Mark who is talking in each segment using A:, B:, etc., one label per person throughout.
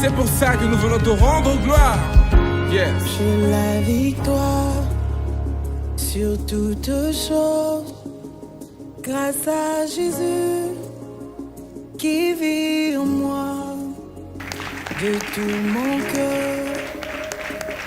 A: c'est pour ça que nous venons te rendre gloire. Yes.
B: J'ai la victoire sur toute chose, grâce à Jésus qui vit en moi. De tout mon cœur,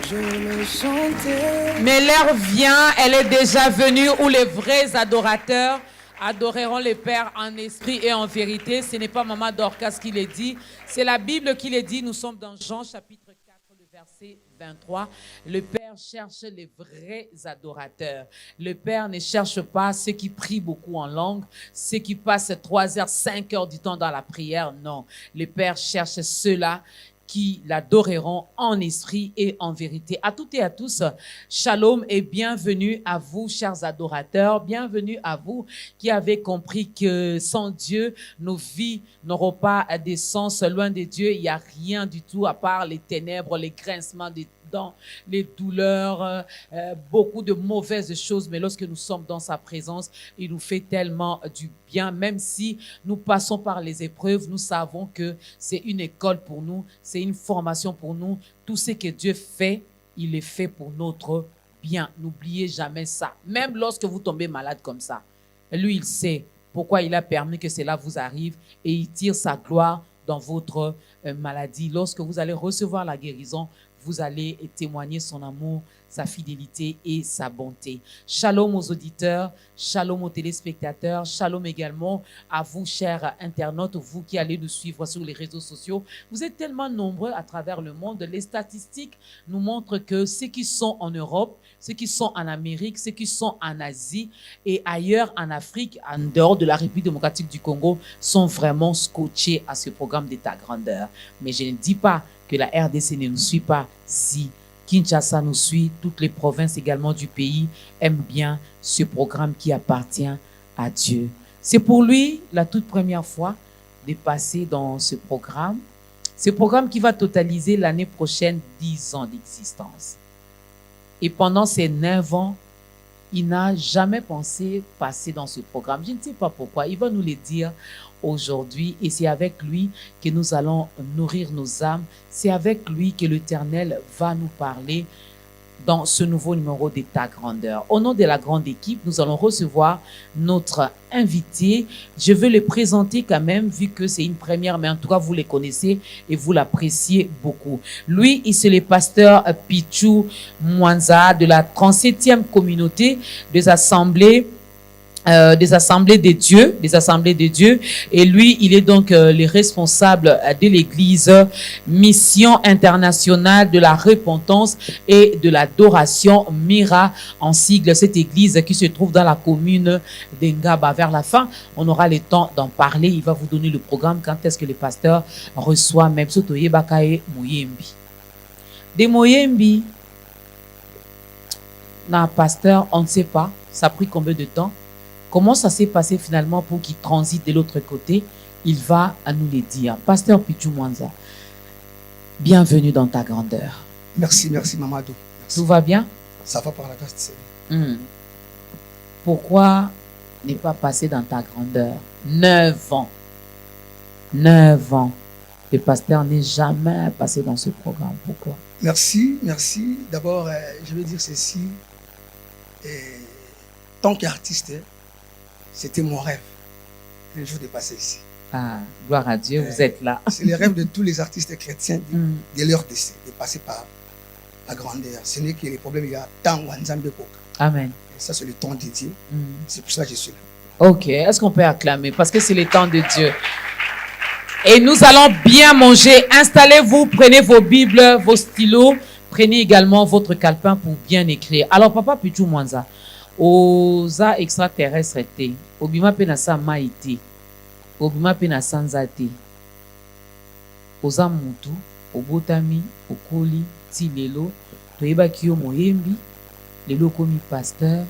B: je le chantais.
C: Mais l'heure vient, elle est déjà venue, où les vrais adorateurs adoreront le Père en esprit et en vérité. Ce n'est pas Maman Dorcas qui le dit, c'est la Bible qui le dit. Nous sommes dans Jean chapitre 4, le verset 23. Le Père cherche les vrais adorateurs. Le Père ne cherche pas ceux qui prient beaucoup en langue, ceux qui passent 3 heures, 5 heures du temps dans la prière. Non, le Père cherche ceux-là qui l'adoreront en esprit et en vérité. À toutes et à tous, shalom et bienvenue à vous, chers adorateurs. Bienvenue à vous qui avez compris que sans Dieu, nos vies n'auront pas de sens. Loin de Dieu, il n'y a rien du tout à part les ténèbres, les grincements des dents, les douleurs, beaucoup de mauvaises choses. Mais lorsque nous sommes dans sa présence, il nous fait tellement du bien. Même si nous passons par les épreuves, nous savons que c'est une école pour nous, c'est une formation pour nous. Tout ce que Dieu fait, il est fait pour notre bien. N'oubliez jamais ça. Même lorsque vous tombez malade comme ça, lui, il sait pourquoi il a permis que cela vous arrive et il tire sa gloire dans votre maladie. Lorsque vous allez recevoir la guérison, vous allez témoigner son amour, sa fidélité et sa bonté. Shalom aux auditeurs, shalom aux téléspectateurs, shalom également à vous, chers internautes, vous qui allez nous suivre sur les réseaux sociaux. Vous êtes tellement nombreux à travers le monde. Les statistiques nous montrent que ceux qui sont en Europe, ceux qui sont en Amérique, ceux qui sont en Asie et ailleurs en Afrique, en dehors de la République démocratique du Congo, sont vraiment scotchés à ce programme de ta grandeur. Mais je ne dis pas que la RDC ne nous suit pas. Si Kinshasa nous suit, toutes les provinces également du pays aiment bien ce programme qui appartient à Dieu. C'est pour lui la toute première fois de passer dans ce programme qui va totaliser l'année prochaine 10 ans d'existence. Et pendant ces 9 ans, il n'a jamais pensé passer dans ce programme. Je ne sais pas pourquoi. Il va nous le dire aujourd'hui et c'est avec lui que nous allons nourrir nos âmes. C'est avec lui que l'Éternel va nous parler dans ce nouveau numéro de ta grandeur. Au nom de la grande équipe, nous allons recevoir notre invité. Je veux le présenter quand même, vu que c'est une première, mais en tout cas, vous le connaissez et vous l'appréciez beaucoup. Lui, c'est le pasteur Pichu Mwanza de la 37e communauté des assemblées de Dieu. Et lui, il est donc le responsable de l'église Mission internationale de la repentance et de l'adoration, MIRA en sigle. Cette église qui se trouve dans la commune d'Engaba. Vers la fin, on aura le temps d'en parler. Il va vous donner le programme quand est-ce que le pasteur reçoit même Sotoye Bakaye Moyembi. Des Moyembi, non, pasteur, on ne sait pas. Ça a pris combien de temps? Comment ça s'est passé finalement pour qu'il transite de l'autre côté? Il va à nous le dire. Pasteur Pichu Mwanza, bienvenue dans ta grandeur.
D: Merci Mamadou. Merci.
C: Tout va bien?
D: Ça va par la grâce du Seigneur.
C: Pourquoi ne pas passer dans ta grandeur? 9 ans. 9 ans. Le pasteur n'est jamais passé dans ce programme. Pourquoi?
D: Merci. D'abord, je veux dire ceci. Tant qu'artiste, c'était mon rêve, un jour de passer ici.
C: Ah, gloire à Dieu, vous êtes là.
D: C'est le rêve de tous les artistes chrétiens de leur décès, de passer par la grandeur. Ce n'est que les problèmes, il y a tant Wanzambe Koka.
C: Amen.
D: Et ça, c'est le temps de Dieu. C'est pour ça que je suis là.
C: Ok, est-ce qu'on peut acclamer? Parce que c'est le temps de Dieu. Et nous allons bien manger. Installez-vous, prenez vos Bibles, vos stylos. Prenez également votre calepin pour bien écrire. Alors, Papa Pichu Mwanza, oza extraterrestre te obima pe na sa mai te obima pe na sanza te oza mutu obotami okoli ti lelo toyebaki yo moyembi lelo komi pasteur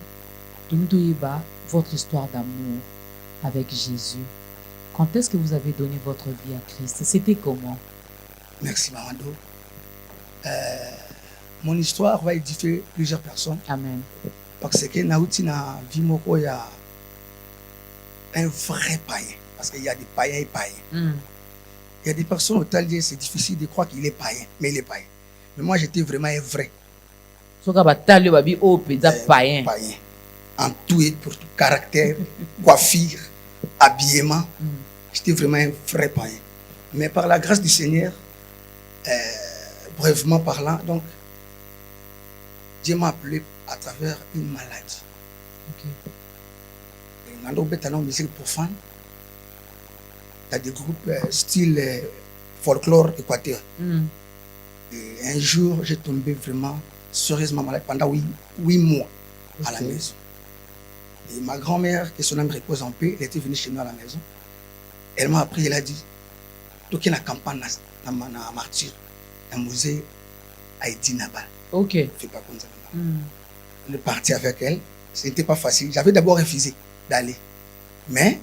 C: toni toyeba votre histoire d'amour avec Jésus. Quand est-ce que vous avez donné votre vie à Christ? C'était comment?
D: Merci Mamado. Mon histoire va édifier plusieurs personnes.
C: Amen.
D: Parce que Naouti na Vimoko, il y a un vrai païen. Parce qu'il y a des païens et païens. Il y a des personnes au Talier, c'est difficile de croire qu'il est païen, mais il est païen. Mais moi, j'étais vraiment un vrai
C: païen.
D: païen. En tout et pour tout, caractère, coiffure, habillement. J'étais vraiment un vrai païen. Mais par la grâce du Seigneur, brièvement parlant, donc, Dieu m'a appelé à travers une maladie. Dans le musique profane, il y a des groupes style folklore équateur. Et un jour, j'ai tombé vraiment sérieusement malade pendant 8 mois à la maison. Et ma grand-mère, que son âme repose en paix, elle était venue chez nous à la maison. Elle m'a appris, elle a dit, tout qui est la campagne dans martyr, dans le musée Haïti Nabal.
C: Ok.
D: Fais pas comme ça. On est parti avec elle. Ce n'était pas facile. J'avais d'abord refusé d'aller. Mais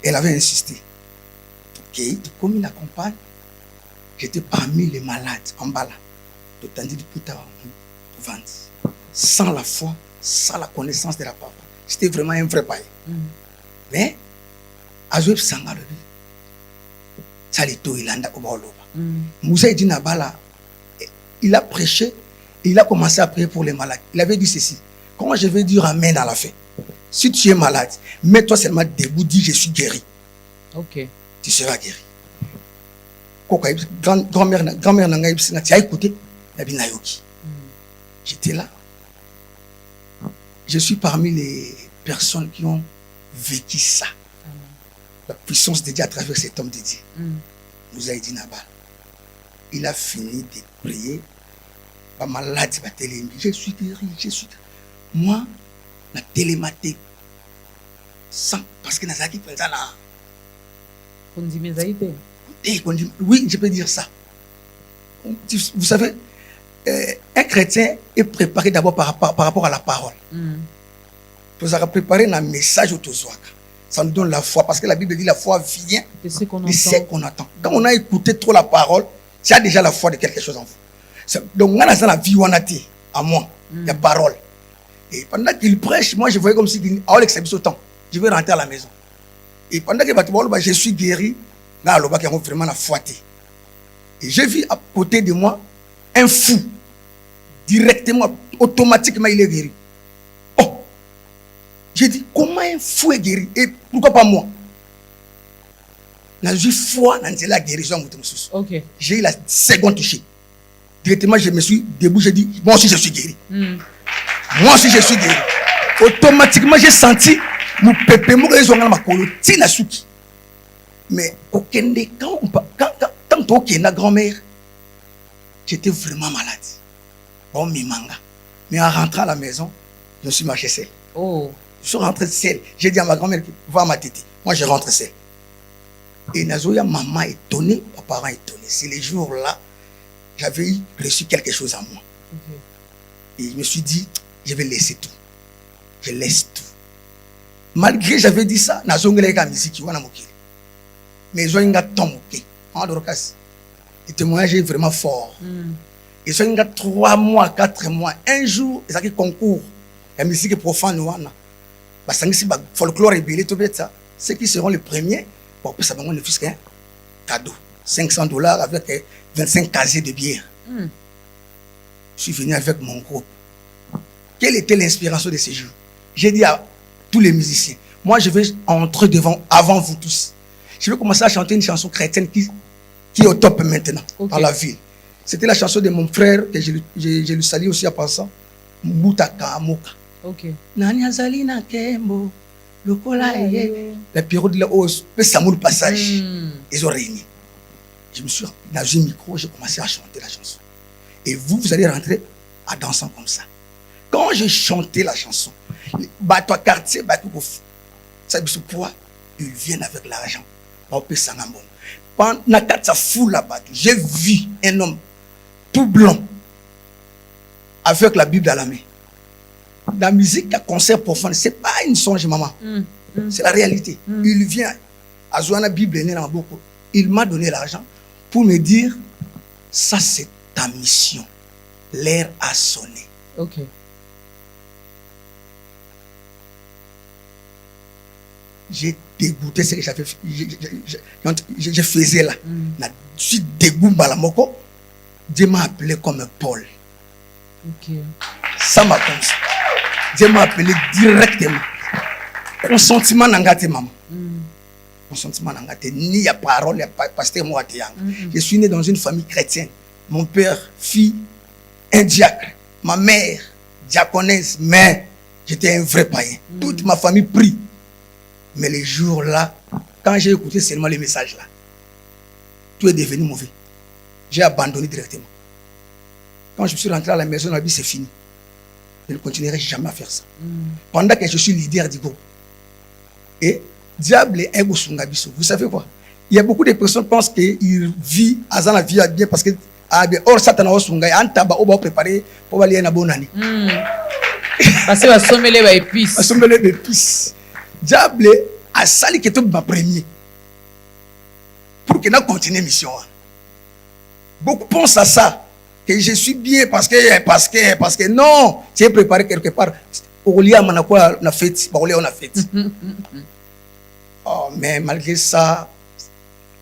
D: elle avait insisté. Ok, comme il accompagne, j'étais parmi les malades en bas là. Tandis de tout à vente. Sans la foi, sans la connaissance de la parole. C'était vraiment un vrai païen. Mais, Azoueb Sangalobi, ça l'éto il anda au Baoloba. Moussa dit Nabala, il a prêché, il a commencé à prier pour les malades. Il avait dit ceci: comment je vais dire amen à la fin? Si tu es malade, mets-toi seulement debout, dis je suis guéri.
C: Ok.
D: Tu seras guéri. Grand-mère Nangaïb, tu as écouté? J'étais là. Je suis parmi les personnes qui ont vécu ça. La puissance de Dieu à travers cet homme de Dieu. Nous a dit Nabal. Il a fini de prier. Pas malade, je suis guéri, je suis guéri. Moi, la télématé, sans, parce que Nazaki prend là. Oui, je peux dire ça. Vous savez, un chrétien est préparé d'abord par rapport à la parole. Vous avez préparé un message au Tozouaka. Ça nous donne la foi, parce que la Bible dit la foi vient de ce qu'on attend. Quand on a écouté trop la parole, tu as déjà la foi de quelque chose en vous. Donc, on a la vie où on a dit à moi, la parole. Et pendant qu'il prêche, moi je voyais comme si il a l'exception autant. Je vais rentrer à la maison. Et pendant que je suis guéri, là, le bac a vraiment la foi. Et j'ai vu à côté de moi un fou. Directement, automatiquement, il est guéri. Oh! J'ai dit, comment un fou est guéri? Et pourquoi pas moi? J'ai eu foi dans la guérison.
C: Okay.
D: J'ai eu la seconde touchée. Directement, je me suis debout, j'ai dit, moi aussi je suis guéri. Moi aussi je suis guéri. Automatiquement, j'ai senti mon pépé, mon raison, ma colotine à souki. Mais aucun des quand tant que ma grand-mère, j'étais vraiment malade. Bon, mi manga. Mais en rentrant à la maison, je suis marché seul.
C: Oh.
D: Je suis rentré seul. J'ai dit à ma grand-mère, va ma tétée. Moi, je rentre seul. Et Nazoya, maman étonnée, mes parents étonnés. C'est les jours-là, j'avais reçu quelque chose en moi. Et je me suis dit, je vais laisser tout. Je laisse tout. Malgré j'avais dit ça, Nazongeleka musique, mais ils ont un tombé. Le témoignage est vraiment fort. Ils ont 3 mois, 4 mois. Un jour, ils ont un concours. La musique profane. Folklore et billet, tout ça. Ceux qui seront les premiers, pour ça va le fisc cadeau. $500 avec 25 casiers de bière. Je suis venu avec mon groupe. Quelle était l'inspiration de ces jours? J'ai dit à tous les musiciens, moi je vais entrer avant vous tous. Je vais commencer à chanter une chanson chrétienne qui est au top maintenant, dans la ville. C'était la chanson de mon frère, que je lui salue aussi en passant, Moutaka Amoka. Nani Azalina Kembo, Lokola Eye, la période de la hausse, le Samoul Passage, ils ont réuni. Je me suis dans un micro, j'ai commencé à chanter la chanson. Et vous allez rentrer en dansant comme ça. Quand j'ai chanté la chanson, bateau quartier, bateau bouf, ça dit pourquoi ils viennent avec l'argent. Pendant la foule là-bas, j'ai vu un homme tout blanc avec la Bible à la main. La musique à concert profane, ce n'est pas une songe, maman. C'est la réalité. Il vient à Zouana Bible, il m'a donné l'argent pour me dire, ça c'est ta mission. L'heure a sonné. J'ai dégoûté ce que je faisais là. Je suis dégoûté balamoko. Dieu m'a appelé comme Paul.
C: Ok.
D: Ça m'a comme ça. Dieu m'a appelé directement. Consentiment n'engate maman. Consentiment n'engate ni à parole, ni à pasteur moi. Je suis né dans une famille chrétienne. Mon père, fille, un diacre. Ma mère, diaconesse, mais j'étais un vrai païen. Toute ma famille prie. Mais les jours-là, quand j'ai écouté seulement les messages là, tout est devenu mauvais. J'ai abandonné directement. Quand je suis rentré à la maison, la vie c'est fini. Je ne continuerai jamais à faire ça. Pendant que je suis leader du groupe. Et diable est un gosungabiso. Vous savez quoi? Il y a beaucoup de personnes qui pensent qu'ils vivent à la vie bien parce que or Satan a osunga un tabac au bas préparé pour aller à la bonne année.
C: Parce que va sommer les épices.
D: Va sommer les épices. Diable a sali que tout ma premier. Pour que nous continuions mission. Beaucoup pensent à ça. Que je suis bien parce que non, tu es préparé quelque part. Au lieu de quoi on a fait, on a fait. Oh, mais malgré ça,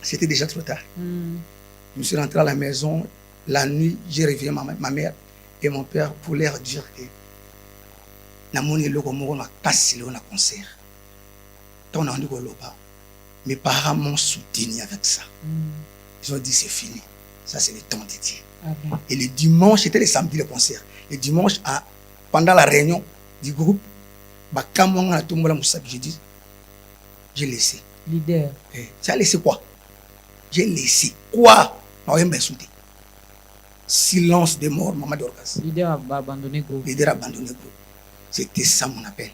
D: c'était déjà trop tard. Je suis rentré à la maison. La nuit, j'ai réveillé ma mère et mon père pour leur dire que on a passé le concert. Quand on a dit mes parents m'ont soutenu avec ça. Ils ont dit c'est fini. Ça, c'est le temps de Dieu. Amen. Et le dimanche, c'était le samedi le concert. Le dimanche, pendant la réunion du groupe, j'ai dit, j'ai laissé.
C: Leader.
D: Tu as laissé quoi? J'ai laissé quoi? Silence de mort, Maman Dorcas.
C: Leader a abandonné le groupe.
D: Leader a abandonné le groupe. C'était ça mon appel.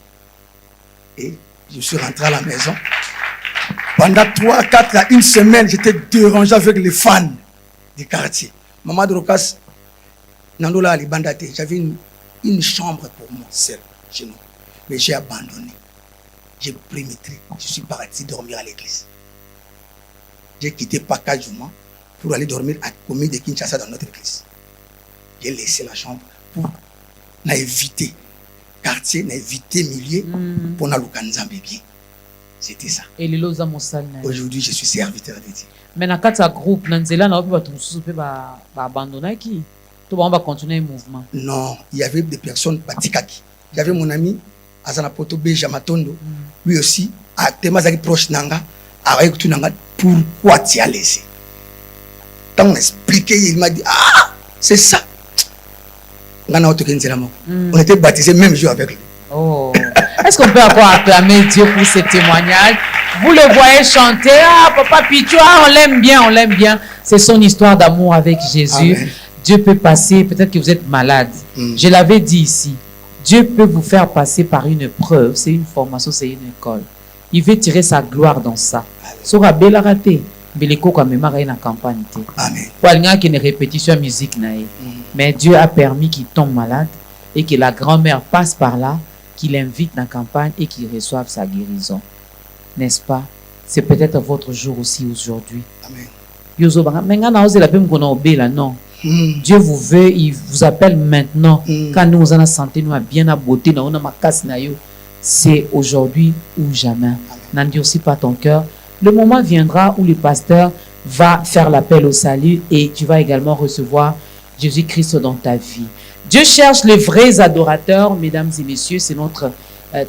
D: Et je suis rentré à la maison. Pendant 3, 4, une semaine, j'étais dérangé avec les fans du quartier. Maman Dorcas, j'avais une chambre pour moi seul chez nous. Mais j'ai abandonné. J'ai pris mes trucs. Je suis parti dormir à l'église. J'ai quitté Pakajouma pour aller dormir à Komi de Kinshasa dans notre église. J'ai laissé la chambre pour éviter quartier, éviter milieu pour nous Nzambe bien. C'était ça.
C: Et les loza
D: aujourd'hui, je suis serviteur de Dieu.
C: Mais dans le groupe, Nanzela n'a pas abandonné qui? Tout le monde va continuer le mouvement.
D: Non, il y avait des personnes batikaki. J'avais mon ami Azana Poto Beja Matondo, lui aussi, à Temazaki proche Nanga, avec tout Nanga, pourquoi tu as laissé? Quand on expliquait, il m'a dit, ah, c'est ça. On était baptisés même jour avec lui.
C: Oh. Est-ce qu'on peut encore acclamer Dieu pour ce témoignage? Vous le voyez chanter, ah, Papa Pichou, ah, on l'aime bien. C'est son histoire d'amour avec Jésus. Amen. Dieu peut passer, peut-être que vous êtes malade. Je l'avais dit ici. Dieu peut vous faire passer par une preuve. C'est une formation, c'est une école. Il veut tirer sa gloire dans ça. Sera belle raté. Beleko quand même a une campagne.
D: Amen.
C: Pour il y a une répétition musique naïe. Mais Dieu a permis qu'il tombe malade et que la grand-mère passe par là, qu'il invite dans la campagne et qu'il reçoive sa guérison. N'est-ce pas? C'est peut-être votre jour aussi aujourd'hui.
D: Amen.
C: Non. Dieu vous veut, il vous appelle maintenant. Quand nous avons la santé, nous avons bien la beauté, nous avons ma casse. C'est aujourd'hui ou jamais. N'en dis aussi pas ton cœur. Le moment viendra où le pasteur va faire l'appel au salut et tu vas également recevoir Jésus-Christ dans ta vie. Dieu cherche les vrais adorateurs, mesdames et messieurs. C'est notre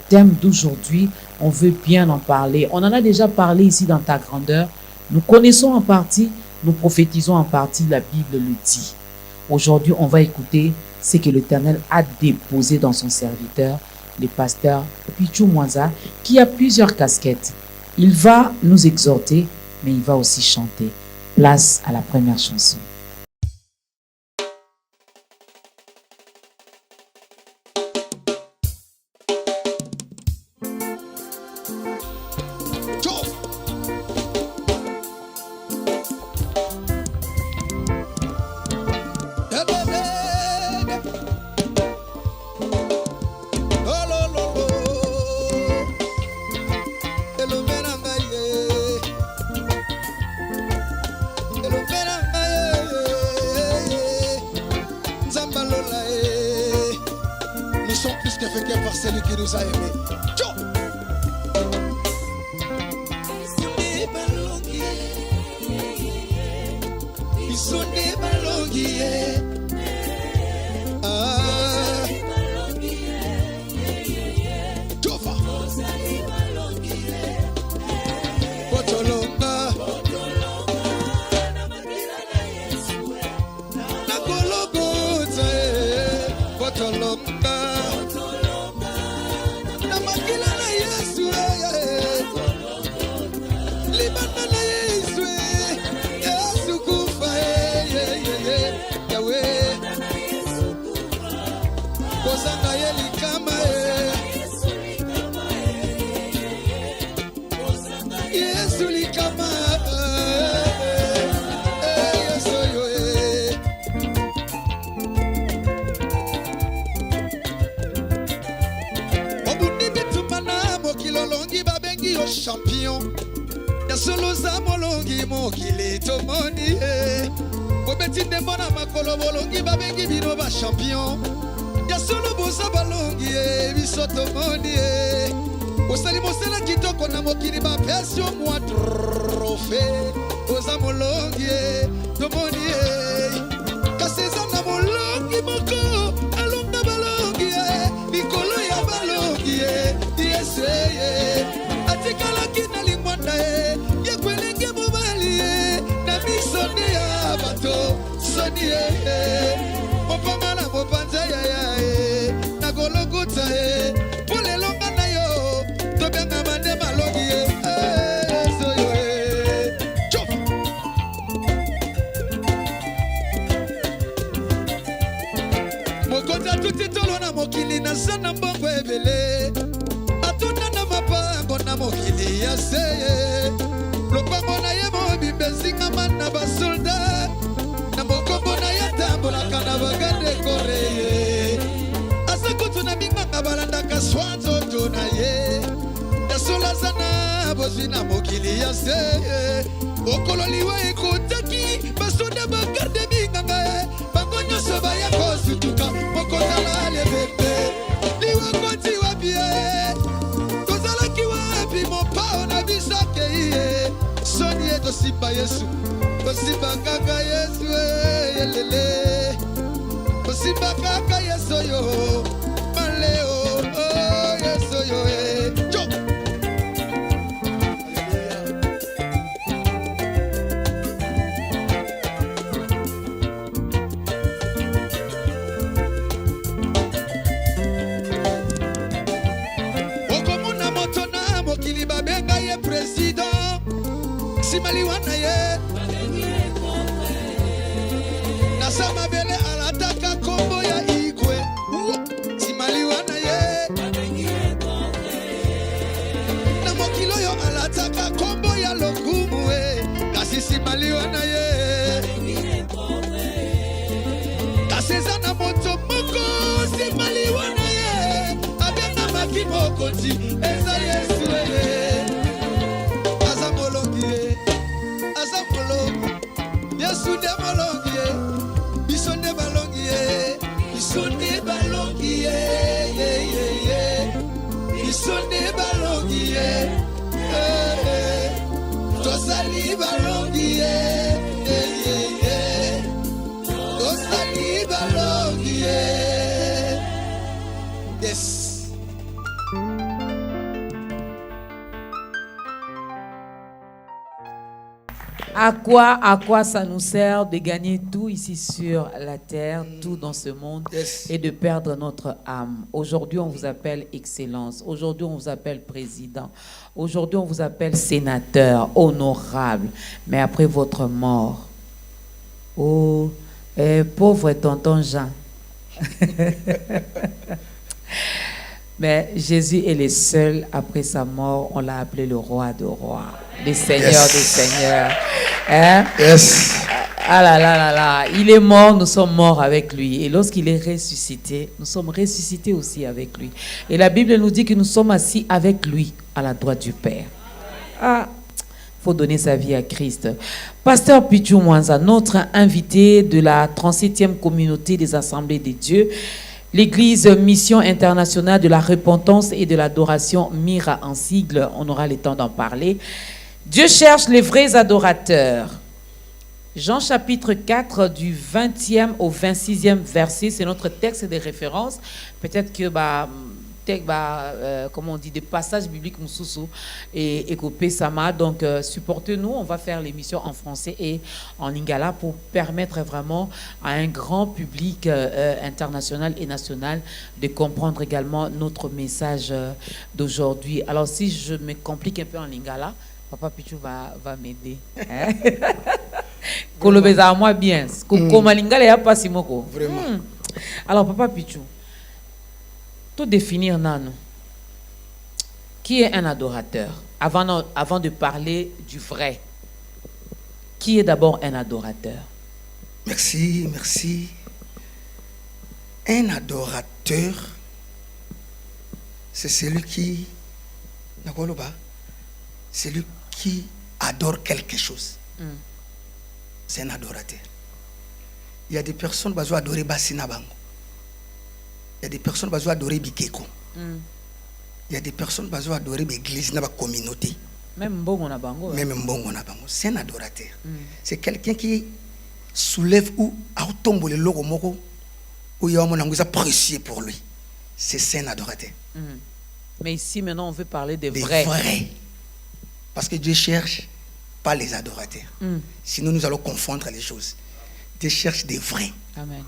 C: thème d'aujourd'hui. On veut bien en parler. On en a déjà parlé ici dans ta grandeur. Nous connaissons en partie, nous prophétisons en partie, la Bible le dit. Aujourd'hui, on va écouter ce que l'Éternel a déposé dans son serviteur, le pasteur Pichou Mwanza, qui a plusieurs casquettes. Il va nous exhorter, mais il va aussi chanter. Place à la première chanson.
E: Par celui qui nous a aimés. bisone balongi Tova Botolonga Nakologota Botolonga Namakila na Yesu Libana na Yesu Yesu kufa Yahweh Kozanga yeli kama Yesu likama Yesu yo Obundi bitumana mokilolongi babengi yo champion Ya solo za molongi mokili tomoni Bobeti ndembona makolo bolongi babengi bino ba champion Ya solo boza balongi biso tomoni Osali mosela kitoko na mokili ba pesio mwa trofe Oza molongi tomoni Kaseza na molongi moko alonga balongi Mikolo ya balongi Yes Atikala kina limwanda Yekwelenge mobali Na misoni ya bato Soni Mopanga na mopanza ya Nagologuta Pole longa na yo Tobenga mande malongi Soyo Chof Mokota tuti tolo na mokili na sana mbongo ebele Atuna na mapango na mokili ya seye Lopango na ye mobimbe zinga mana basolda Na mokombo na ye tambolaka na bagade kore Asakutu na minganga balandaka swanzo tuna ye Yasola sana bozwi na mokili ya seye Okolo liwa ekotaki basolda bagarde minganga Bango nyoso baya kosutuka Mokotala lebebe Liwa konti wapie Kozalaki wapi mopao na bisake iye Soni eto simba Yesu Kosimba kaka Yesu yelele Kosimba kaka Yesu yo Maleo Yesu yo Chok Okomuna moto na mokili babenga ye president Simaliwana ye Nasama vele alataka kombo ya igwe Simaliwana ye Na mokilo yo alataka kombo ya lokumu Kasi simaliwana ye Kaseza na moto moko Simaliwana ye Abianga maki mokonzi Eza Yesu Yesu de balongie, bisonde balongie, bisonde balongie, bisonde balongie, tosali balongie, tosali balongie. Yes.
C: À quoi ça nous sert de gagner tout ici sur la terre, tout dans ce monde, et de perdre notre âme? Aujourd'hui, on vous appelle Excellence. Aujourd'hui, on vous appelle Président. Aujourd'hui, on vous appelle Sénateur, honorable. Mais après votre mort, oh, pauvre tonton Jean. Mais Jésus est le seul, après sa mort, on l'a appelé le roi de rois, le seigneur des seigneurs. Hein?
D: Yes.
C: Ah là là là là, il est mort, nous sommes morts avec lui. Et lorsqu'il est ressuscité, nous sommes ressuscités aussi avec lui. Et la Bible nous dit que nous sommes assis avec lui à la droite du Père. Ah, faut donner sa vie à Christ. Pasteur Pichou Mwanza, notre invité de la 37e communauté des Assemblées de Dieu, l'Église Mission Internationale de la Repentance et de l'Adoration, MIRA en sigle, on aura le temps d'en parler. Dieu cherche les vrais adorateurs. Jean chapitre 4 du 20e au 26e verset, c'est notre texte de référence. Peut-être que comment on dit, des passages bibliques Moussoussou et Ekopé Sama. Donc supportez-nous, on va faire l'émission en français et en lingala pour permettre vraiment à un grand public international et national de comprendre également notre message d'aujourd'hui. Alors si je me complique un peu en lingala, Papa Pichou va m'aider. Hein? Kolobeza à moi bien. Comme lingala y a pas si moko.
D: Vraiment.
C: Alors Papa Pichou, tout définir Nano. Qui est un adorateur? Avant de parler du vrai, qui est d'abord un adorateur?
D: Merci, merci. Un adorateur, c'est celui qui, celui qui adore quelque chose. C'est un adorateur. Il y a des personnes qui vont adorer Bassina Bango. Il y a des personnes qui vont adorer Bikeko. Il y a des personnes qui vont adorer l'église, la communauté.
C: Même Mbongo na Bango.
D: Même Mbongo na Bango. C'est un adorateur. C'est quelqu'un qui soulève ou tombe le logo moko ou il y a un apprécié pour lui. C'est un adorateur.
C: Mais ici maintenant on veut parler des
D: Des
C: vrais.
D: vrais. Parce que Dieu cherche pas les adorateurs. Sinon nous allons confondre les choses. Dieu cherche des vrais.
C: Amen.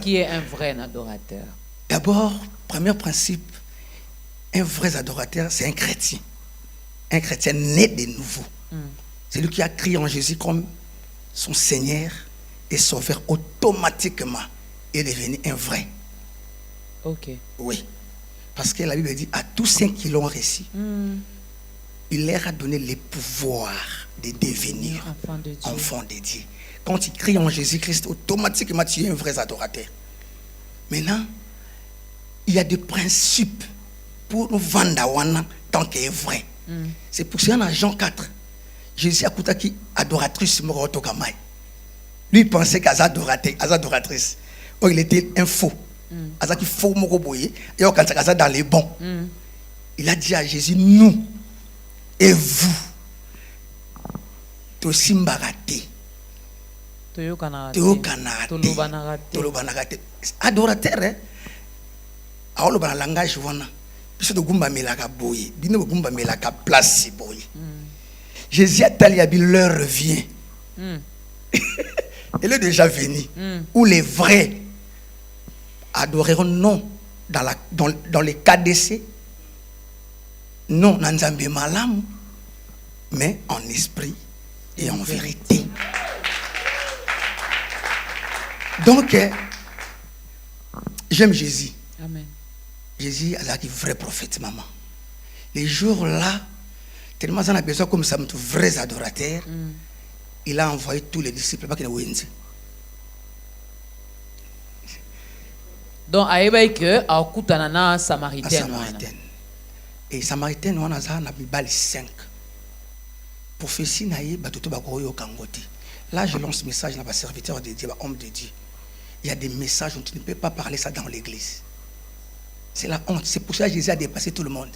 C: Qui est un vrai adorateur?
D: D'abord, premier principe, un vrai adorateur, c'est un chrétien. Un chrétien né de nouveau. C'est lui qui a crié en Jésus comme son Seigneur et Sauveur. Automatiquement, il est devenu un vrai.
C: Ok.
D: Oui. Parce que la Bible dit, à tous ceux qui l'ont reçu, il leur a donné le pouvoir de devenir enfants de Dieu. Quand tu cries en Jésus-Christ, automatiquement tu es un vrai adorateur. Maintenant, il y a des principes pour nous vendre tant qu'il est vrai. C'est pour ça dans Jean 4, Jésus a coupé adoratrice Morotokamai. Lui il pensait qu'à adoratrice. Oh, il était un faux. Aza qui faux Moroboye. Et quand il dans les bons. Il a dit à Jésus, nous et vous, aussi m'baraté. Adorateur, hein? Alors, le langage, voilà. Puisque le gumba melaka boye, bino le gumba melaka place boye. Jésus a tali l'heure revient. Elle est déjà venue. Où les vrais adoreront non dans les cas d'essai, non dans Nzambe malam, mais en esprit et en vérité. Donc, j'aime Jésus.
C: Amen.
D: Jésus a été vrai prophète, maman. Les jours-là, tellement on a besoin comme ça, de vrais adorateurs, il a envoyé tous les disciples.
C: Donc, que à Kutanana Samaritaine.
D: Et Samaritaine, on a 5. Prophétie, là, je lance ce message dans serviteur de Dieu, homme de Dieu. Il y a des messages où tu ne peux pas parler ça dans l'église. C'est la honte. C'est pour ça que Jésus a dépassé tout le monde.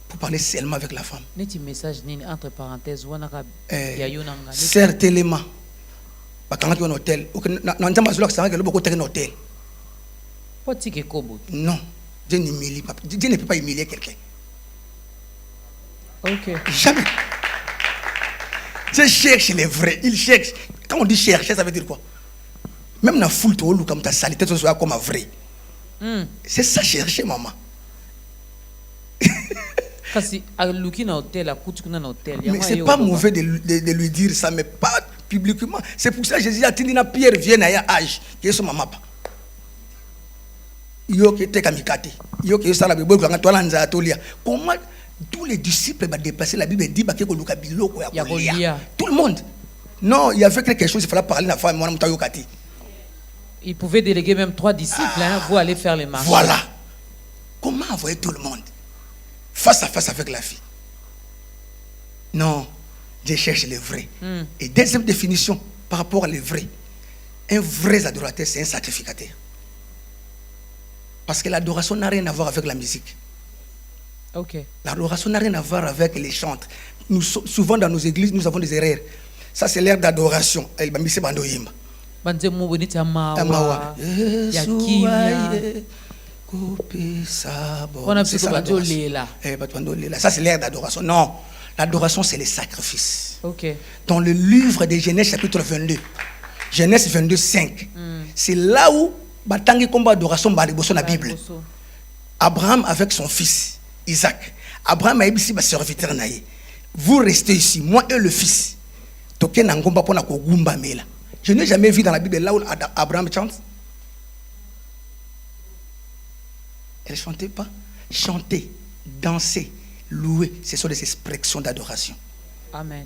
D: Pour parler seulement avec la femme.
C: N'est-ce message entre parenthèses
D: certainement. Quand on est en hôtel, non, Dieu ne peut pas humilier quelqu'un.
C: Ok.
D: Jamais. Dieu cherche les vrais. Il cherche. Quand on dit chercher, ça veut dire quoi? Même dans la foule, tu as comme ta saleté, tu sois comme un vrai. C'est ça chercher, maman. Mais c'est pas mauvais de lui dire ça, mais pas publiquement. C'est pour ça que Jésus a dit que Pierre vienne à âge. Qui est son maman. Comment tous les disciples vont dépasser la Bible et dire que tout le monde. Non, il y avait quelque chose, il fallait parler à la femme.
C: Il pouvait déléguer même 3 disciples, vous allez faire les marches.
D: Voilà. Comment envoyer tout le monde face à face avec la fille? Non, Dieu cherche les vrais. Et deuxième définition par rapport à les vrais. Un vrai adorateur, c'est un sacrificateur. Parce que l'adoration n'a rien à voir avec la musique.
C: Ok.
D: L'adoration n'a rien à voir avec les chantres. Souvent dans nos églises, nous avons des erreurs. Ça, c'est l'ère d'adoration. Elle m'a mis ses bandeaux yimba.
C: Banze muboniti
D: Amawa.
C: amawa. Ya kimia. On a
D: C'est
C: fait
D: ça
C: banzo
D: l'adoration.
C: lela.
D: Ça, c'est l'ère d'adoration. Non, l'adoration, c'est les sacrifices.
C: OK.
D: Dans le livre de Genèse, chapitre 22, Genèse 22, 5, c'est là où Batangi combat adoration dans la Bible. Abraham avec son fils, Isaac. Abraham a dit serviteur. Vous restez ici, moi et le fils. Je n'ai jamais vu dans la Bible là où Abraham chante. Elle ne chantait pas. Chanter, danser, louer, ce sont des expressions d'adoration.
C: Amen.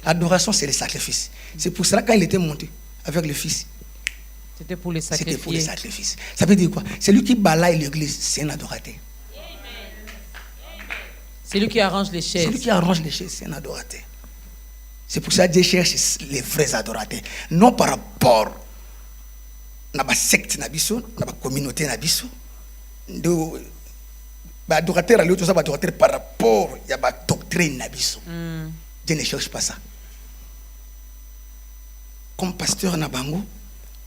D: L'adoration, c'est les sacrifices. C'est pour cela quand il était monté avec le fils,
C: C'était pour les sacrifices.
D: c'était pour les sacrifices. Ça veut dire quoi? C'est lui qui balaye l'église, c'est un adorateur.
C: C'est lui qui arrange les
D: C'est lui
C: chaises.
D: qui arrange les chaises, c'est un adorateur. C'est pour ça que Dieu cherche les vrais adorateurs. Non par rapport à la secte, à la communauté. Adorateur, adorateur par rapport à la doctrine. Dieu ne cherche pas ça. Comme pasteur Nabango,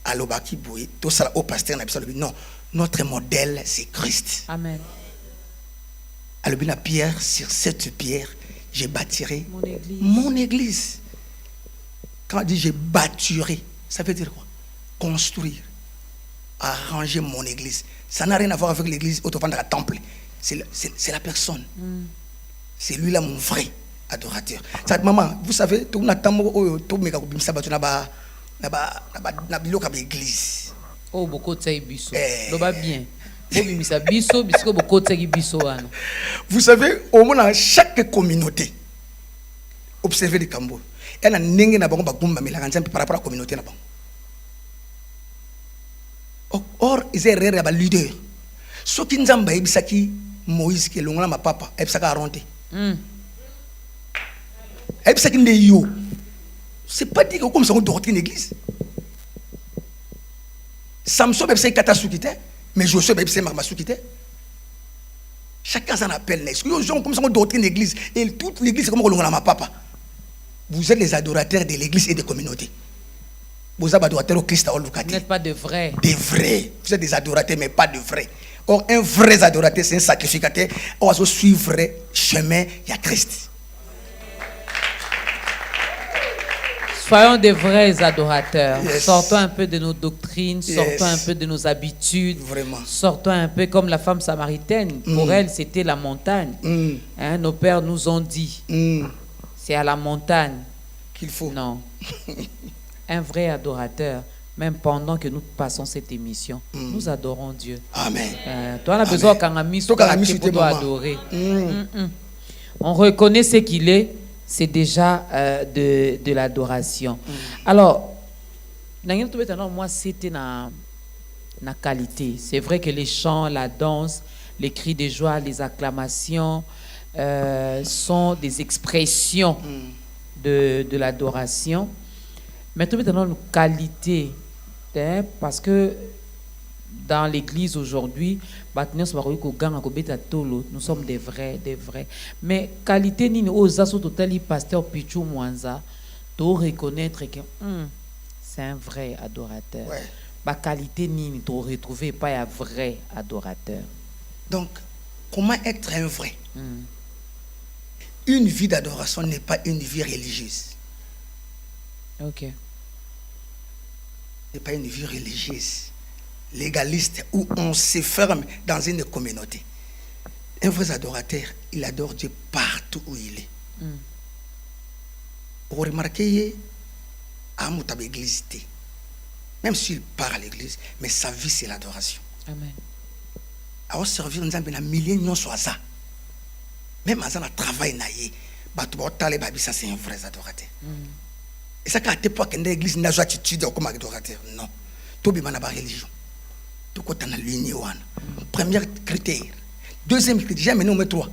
D: à l'Obaki Boué, tout ça au pasteur Nabiso, non, notre modèle c'est Christ.
C: Amen.
D: À la pierre, sur cette pierre, je bâtirai
C: Mon église.
D: mon église. Quand on dit je bâtirai, ça veut dire quoi? Construire, arranger mon église. Ça n'a rien à voir avec l'église autour de la temple. C'est la personne. C'est lui là mon vrai adorateur. Ça, maman, vous savez, tout le église.
C: Oh, beaucoup de biso. Loba bien. Bobimisa biso, bisko beaucoup de biso wana.
D: Vous savez, au moins dans chaque communauté, observez les Cambo. Il y a un na bango bagumba milanganza par rapport à la communauté na bango. Or, ils sont des leaders. Ce qui nous a dit Moïse qui est long là ma papa, et ça a renté. Et ça qui n'est yo. C'est pas dit que comme ça on doit une église. Samson c'est katasukite, mais Josué c'est marmasukite. Chacun s'en appelle. Les gens comme ça on doit une église et toute l'église c'est comme on l'a ma papa. Vous êtes les adorateurs de l'église et des communautés. Vous êtes adorateurs au Christ à Olukati.
C: Vous n'êtes pas de vrais.
D: Des vrais. Vous êtes des adorateurs, mais pas de vrais. Or, un vrai adorateur, c'est un sacrificateur. On va suivre le chemin, il y a Christ.
C: Soyons des vrais adorateurs.
D: Yes.
C: Sortons un peu de nos doctrines, sortons
D: Yes.
C: un peu de nos habitudes.
D: Vraiment.
C: Sortons un peu comme la femme samaritaine. Pour elle, c'était la montagne. Hein, nos pères nous ont dit, c'est à la montagne.
D: Qu'il faut.
C: Non. Un vrai adorateur, même pendant que nous passons cette émission, nous adorons Dieu.
D: Amen.
C: Toi, on a besoin qu'un ami soit pour toi adorer. On reconnaît ce qu'il est, c'est déjà de l'adoration. Alors, moi, c'était na qualité. C'est vrai que les chants, la danse, les cris de joie, les acclamations sont des expressions de l'adoration. Mais tout maintenant, une qualité, parce que dans l'église aujourd'hui, nous sommes des vrais. Mais qualité, nous avons pasteur Pichou Mwanza, de reconnaître que c'est un vrai adorateur.
D: Ouais.
C: La qualité, nous ne retrouver pas un vrai adorateur.
D: Donc, comment être un vrai? Une vie d'adoration n'est pas une vie religieuse.
C: Ok.
D: Ce n'est pas une vie religieuse, légaliste, où on se ferme dans une communauté. Un vrai adorateur, il adore Dieu partout où il est. Vous remarquez, à l'église, même s'il part à l'église, mais sa vie c'est l'adoration.
C: Amen.
D: À servir nous avons un millier non soit ça. Même à un travail naïe, ça c'est un vrai adorateur. Et ça, quand tu es l'église, n'a pas attitude comme adorateur. Non. Tout le monde a une religion. Tout le monde a l'union. Premier critère. Deuxième critère, jamais nous mettons trois.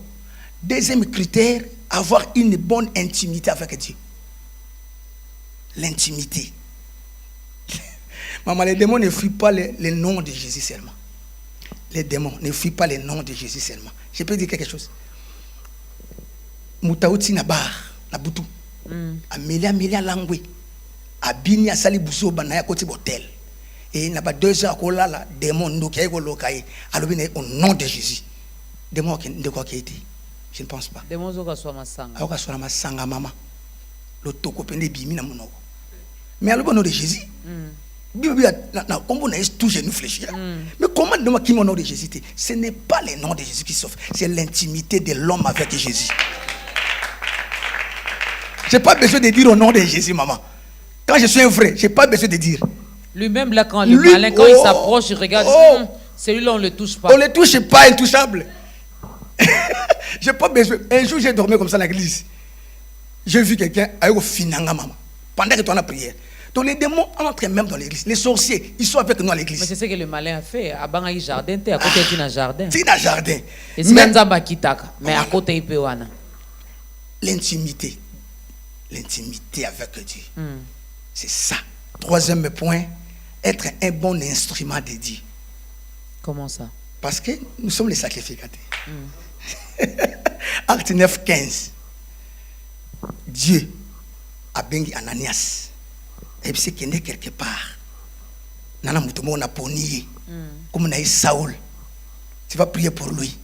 D: Deuxième critère, avoir une bonne intimité avec Dieu. L'intimité. Maman, les démons ne fuient pas les noms de Jésus seulement. Les démons ne fuient pas les noms de Jésus seulement. Je peux dire quelque chose. Moutaouti na bar, na boutou. Amélia Langwe. Abini asali buso bana ya koti botel. Et n'a pas 2 heures kola la démon ndokai ko lokai. Alobine au nom de Jésus. Démon de quoi qui était? Je ne pense pas.
C: Démon zoka soit masanga.
D: Aoka soit masanga mama. Le toko pende bimi na monoko. Mais alors au nom de Jésus. Bible na combo na tout genufléchir. Mais comment de moi qui mon nom de Jésus? Ce n'est pas le nom de Jésus qui sauve, c'est l'intimité de l'homme avec Jésus. J'ai pas besoin de dire au nom de Jésus, maman. Quand je suis un vrai, j'ai pas besoin de dire.
C: Lui-même là quand le malin quand il s'approche, il regarde, celui-là on le touche pas.
D: On le touche pas, intouchable. J'ai pas besoin. Un jour j'ai dormi comme ça dans l'église. J'ai vu quelqu'un avec au finanga maman pendant que tu en as prié. Donc les démons entrent même dans l'église. Les sorciers, ils sont avec nous à l'église.
C: Mais c'est ce que le malin a fait. À Bangaï jardin, tu es à côté d'un jardin.
D: C'est un jardin.
C: Et c'est un Kitaka, mais à côté il peut wana.
D: L'intimité. L'intimité avec Dieu. C'est ça. 3e point, être un bon instrument de Dieu.
C: Comment ça?
D: Parce que nous sommes les sacrificateurs. Acte 9, 15. Dieu a bengi Ananias. Et puis c'est qu'il est quelque part. Nana Moutomo n'a pas nié. Comme on a eu Saoul. Tu vas prier pour lui.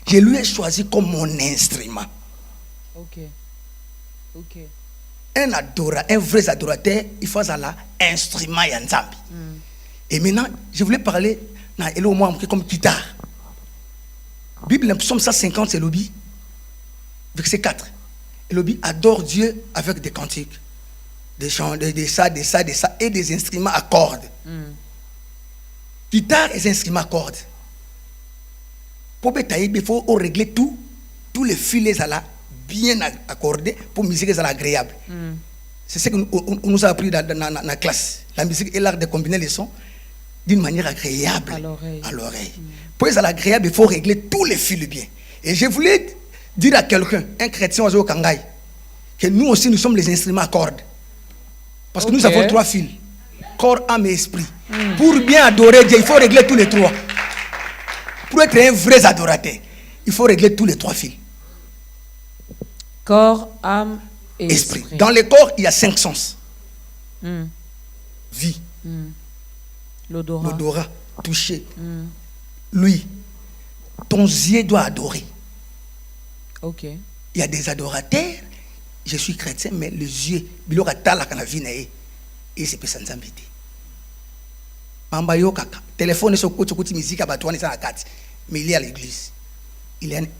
D: Je lui ai choisi comme mon instrument.
C: Ok.
D: Un vrai adorateur, il faut ça là, instrument yanzambi. Et maintenant, je voulais parler comme guitare. Bible, Psaume 150, c'est l'obi. Verset 4. Et l'obi adore Dieu avec des cantiques. Des chants, des ça, et des instruments à cordes. Guitare et instruments à cordes. Pour bétailler, il faut régler tous les filets là bien accordés pour musique agréable. C'est ce que nous nous a appris dans la classe. La musique est l'art de combiner les sons d'une manière agréable à l'oreille. Pour être agréable, il faut régler tous les fils bien. Et je voulais dire à quelqu'un, un chrétien au Kangai, que nous aussi nous sommes les instruments à cordes. Parce que nous avons 3 fils. Corps, âme et esprit. Pour bien adorer Dieu, il faut régler tous les 3. Pour être un vrai adorateur, il faut régler tous les 3 fils.
C: Corps, âme et esprit.
D: Dans le corps, il y a 5 sens. Vie. L'odorat. Toucher. Lui. Ton yeux doit adorer.
C: Ok.
D: Il y a des adorateurs. Je suis chrétien, mais les yeux, il et c'est pas sans embêter. Mamba yo kaka, téléphone sur côté musique à Batouane ça à 4, mais il est à l'église.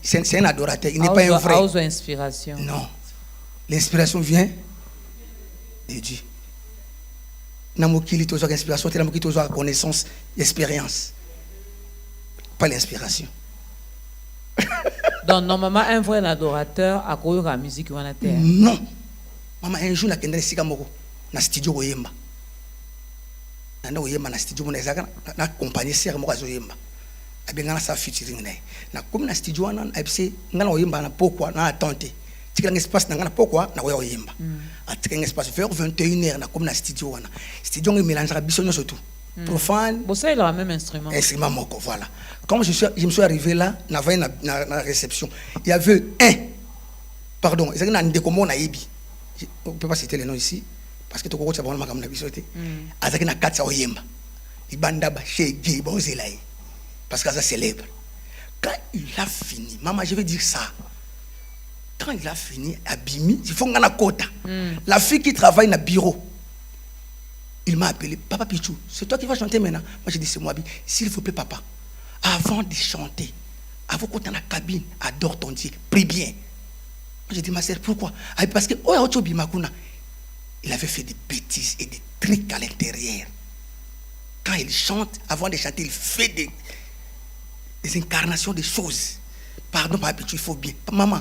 D: C'est un adorateur, il n'est pas un vrai.
C: Inspiration.
D: Non, l'inspiration vient de Dieu. Namokili toujours inspiration, namokili toujours connaissance, expérience, pas l'inspiration.
C: Donc, normalement, un vrai adorateur a connu la musique ou la terre.
D: Non. Maman, un jour, je suis allé dans studio Oyemba. Dans Oyemba, dans studio, na compagnie sœur moi Oyemba. Abi ngana sa featuring na. Na comme na studio na abise ngana Oyemba na pourquoi na attente. Tika espace na ngana pourquoi na Oyemba. A tika espace vers 21h na comme na studio na. Studio ngi mélangera biso nyoso tout. Profane.
C: Bon, ça, il a le même instrument.
D: Instrument moko, voilà. Quand je me suis arrivé là, na réception, il y avait pardon, il y a un décommon na Ibi. On ne peut pas citer les noms ici, parce que tout le monde sait pas comment on a bisoté. Il y a 4 Oyemba. Il banda chez Guy Bonzelaï. Parce que ça célèbre. Quand il a fini, maman, je vais dire ça. Quand il a fini, Abimi, il faut qu'on a quota. La fille qui travaille dans le bureau. Il m'a appelé, Papa Pichou, c'est toi qui vas chanter maintenant. Moi j'ai dit, c'est moi, s'il vous plaît, papa, avant de chanter, avant qu'on dans la cabine, adore ton Dieu, prie bien. Moi j'ai dit, ma sœur, pourquoi? Parce que, il avait fait des bêtises et des trucs à l'intérieur. Quand il chante, avant de chanter, il fait des incarnations de choses. Pardon, Papa Pichou, il faut bien. Maman,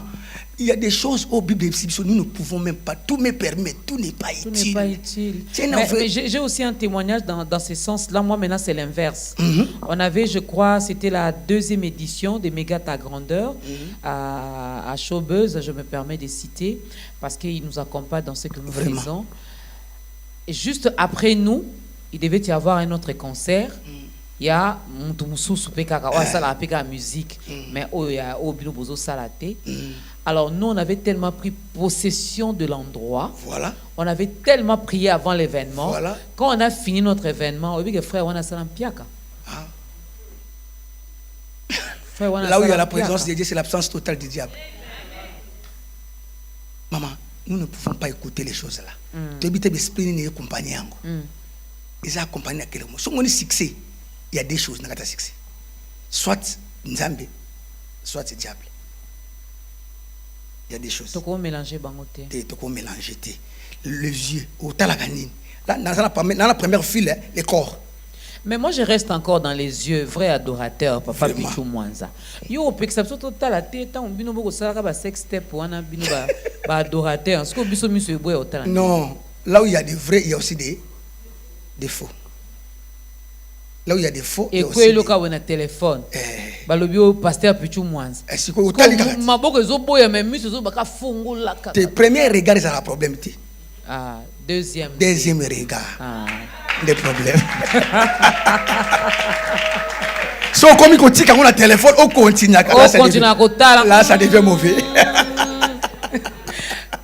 D: il y a des choses au Bible, nous ne pouvons même pas. Tout me permet, tout n'est pas utile.
C: Tout n'est pas utile. Mais j'ai aussi un témoignage dans ce sens-là. Moi, maintenant, c'est l'inverse. On avait, je crois, c'était la 2e édition de Méga Ta Grandeur à Chaubeuse, je me permets de citer, parce qu'il nous accompagne dans ce que nous faisons. Et juste après nous, il devait y avoir un autre concert. Il y a la musique, mais il y a au Bino Bozo Salaté. Alors nous, on avait tellement pris possession de l'endroit.
D: Voilà.
C: On avait tellement prié avant l'événement.
D: Voilà.
C: Quand on a fini notre événement, on a dit que frère, on a salam piaka.
D: Ah.
C: Frère, on a
D: Là où il y a la
C: salam
D: présence
C: piaka.
D: de Dieu, c'est l'absence totale du diable. Maman, nous ne pouvons pas écouter les choses là. Tu habites l'esprit ni compagnie. Ils ont accompagné à quel moment. Si on a succès, il y a des choses dans le succès. Soit Nzambe, soit c'est diable. Il y a des choses.
C: Tu peux mélanger bangote.
D: Tu peux mélanger les yeux, au talaganine. Là, dans la première file, les corps.
C: Mais moi, je reste encore dans les yeux, vrai adorateur, papa
D: Vraiment.
C: Pichou Mwanza. Yo, perception totale, la tête, on bino boko sala ba sex step, on a bino ba adorateur. Est-ce que biso miso eboye au talent?
D: Non, là où il y a des vrais, il y a aussi des faux. Là où il y a des faux, il y
C: Et
D: a
C: quoi
D: aussi
C: le cas où on a téléphone?
D: des...
C: Balobio pasteur Pichou Mwanza.
D: Est-ce que vous avez
C: Ma boko zo boya même miso zo baka fongo la kaka.
D: tes premiers regards, ça a un problème.
C: Ah, deuxième.
D: Deuxième regard,
C: Ah.
D: des problèmes. Si on communique quand on a téléphone, on continue.
C: On continue à côté.
D: Là, ça devient mauvais.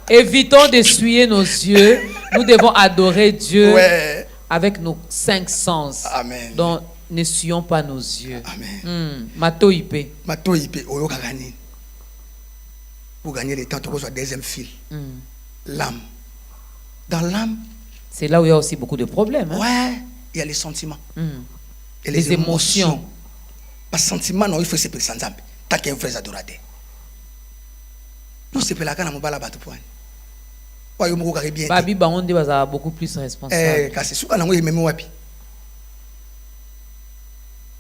C: Évitons d'essuyer nos yeux. Nous devons adorer Dieu
D: Ouais.
C: avec nos 5 sens.
D: Amen.
C: Donc, n'essuyons pas nos yeux.
D: Amen.
C: Mato Ipe.
D: Mato Ipe, Oyo Kagani. Pour gagner le temps, tu reçois deuxième fil. L'âme. Dans l'âme,
C: C'est là où il y a aussi beaucoup de problèmes. Hein?
D: ouais, il y a les sentiments. Et
C: Les émotions.
D: Pas sentiment, non, il faut se péter sans âme. Tant qu'il y a un vrai adorateur. Nous, c'est pour la canne à mon bala bateau point. Ouais, il y a bien.
C: Babi Baonde va beaucoup plus responsable.
D: Car c'est sûr qu'on a eu même wapi.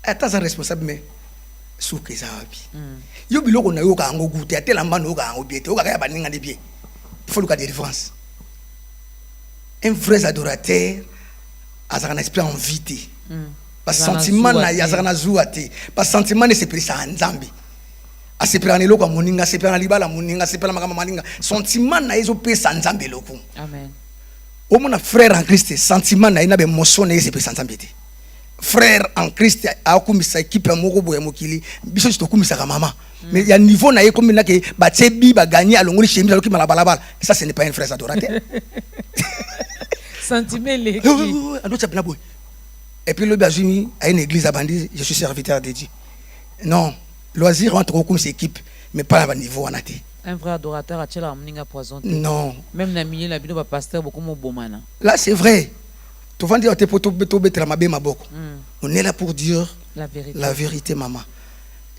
D: Attends, c'est responsable, mais sous que ça wapi. Yo bilo qu'on a eu qu'à en goûter, à tel endroit nous qu'à en goûter, au cas où il y il faut le cas de défense. Un vrai adorateur a un esprit envie. Pas sentiment na ya zana zuate. Pas sentiment ne se pressa en Zambie. A se prendre loko moninga, se prendre libala moninga, se prendre makama maninga. Sentiment na ezo pesa en Zambie loko.
C: Amen.
D: Au mon frère en Christ, sentiment na ina be motion na se pesa en Zambie. Frère en Christ a kumisa équipe moko boya mokili. Biso to kumisa ka mama. Mais il y a niveau na comme na ke ba tsebi ba gagner alongoli chemise aloki mala balabala. Ça ce n'est pas un frère adorateur.
C: Sentiment les
D: et puis le Bazumi à une église à Bandi, je suis serviteur de Dieu. Non, loisir entre comme c'est équipe, mais pas à niveau en athée.
C: Un vrai adorateur a tchela amninga poison.
D: Non.
C: Même na milieu la bino ba pasteur beaucoup mo bomana.
D: Là c'est vrai. Tu vas dire te poto betre ma be ma boko. On est là pour dire la vérité maman.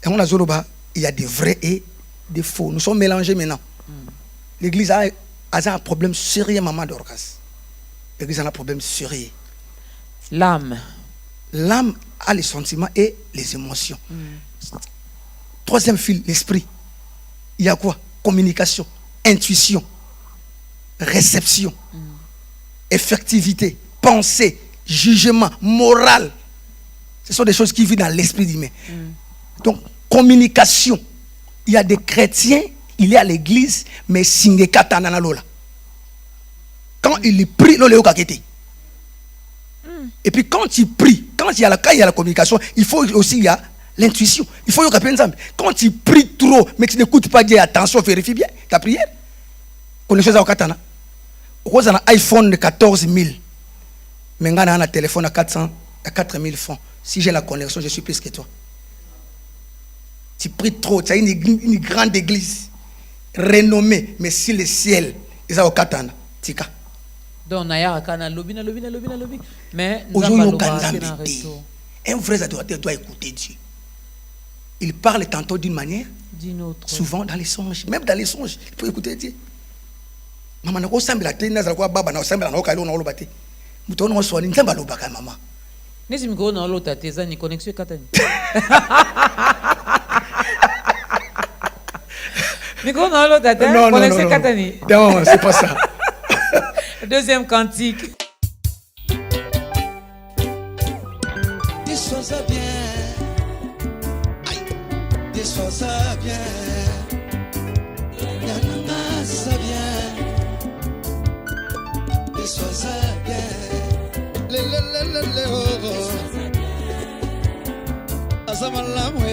D: Et on a zoloba, il y a des vrais et des faux. Nous sommes mélangés maintenant. L'église a un problème sérieux maman d'Orcas. L'église a un problème sérieux.
C: L'âme.
D: L'âme a les sentiments et les émotions. Troisième fil, l'esprit. Il y a quoi? Communication, intuition, réception, effectivité, pensée, jugement, morale. Ce sont des choses qui vivent dans l'esprit humain. Donc, communication. Il y a des chrétiens, il est à l'église, mais signé katana lola. Quand il prie, non, le kakete. Et puis quand il prie, quand il y a la communication, il faut aussi il y a l'intuition. Il faut que quand tu pries trop, mais que tu n'écoutes pas Dieu, attention, vérifie bien ta prière. Connaissez ça au Katana. Vous avez un iPhone de 14 000. Mais on a un téléphone à 4 000 francs. Si j'ai la connexion, je suis plus que toi. Tu pries trop, tu as une grande église renommée, mais si le ciel est au Katana, tika.
C: Donc, naya kana lobi. Mais
D: un vrai adorateur doit écouter Dieu. Il parle tantôt d'une manière,
C: d'une autre.
D: souvent dans les songes. Même dans les songes, il faut écouter Dieu. Maman, na ressemble à tes nazar quoi baba na ressemble à n'okailo na olobate. Muto no so ni nzamba lobaka maman.
C: Nesi miko na lota teza ni connexion katani. Miko na lota teza connexion katani.
D: Non, c'est pas ça.
C: Deuxième cantique.
E: Dissois-ça bien. Aïe. Dissois-ça bien. Yananga ça bien. Dissois-ça bien. Le oh. Azamalamwe.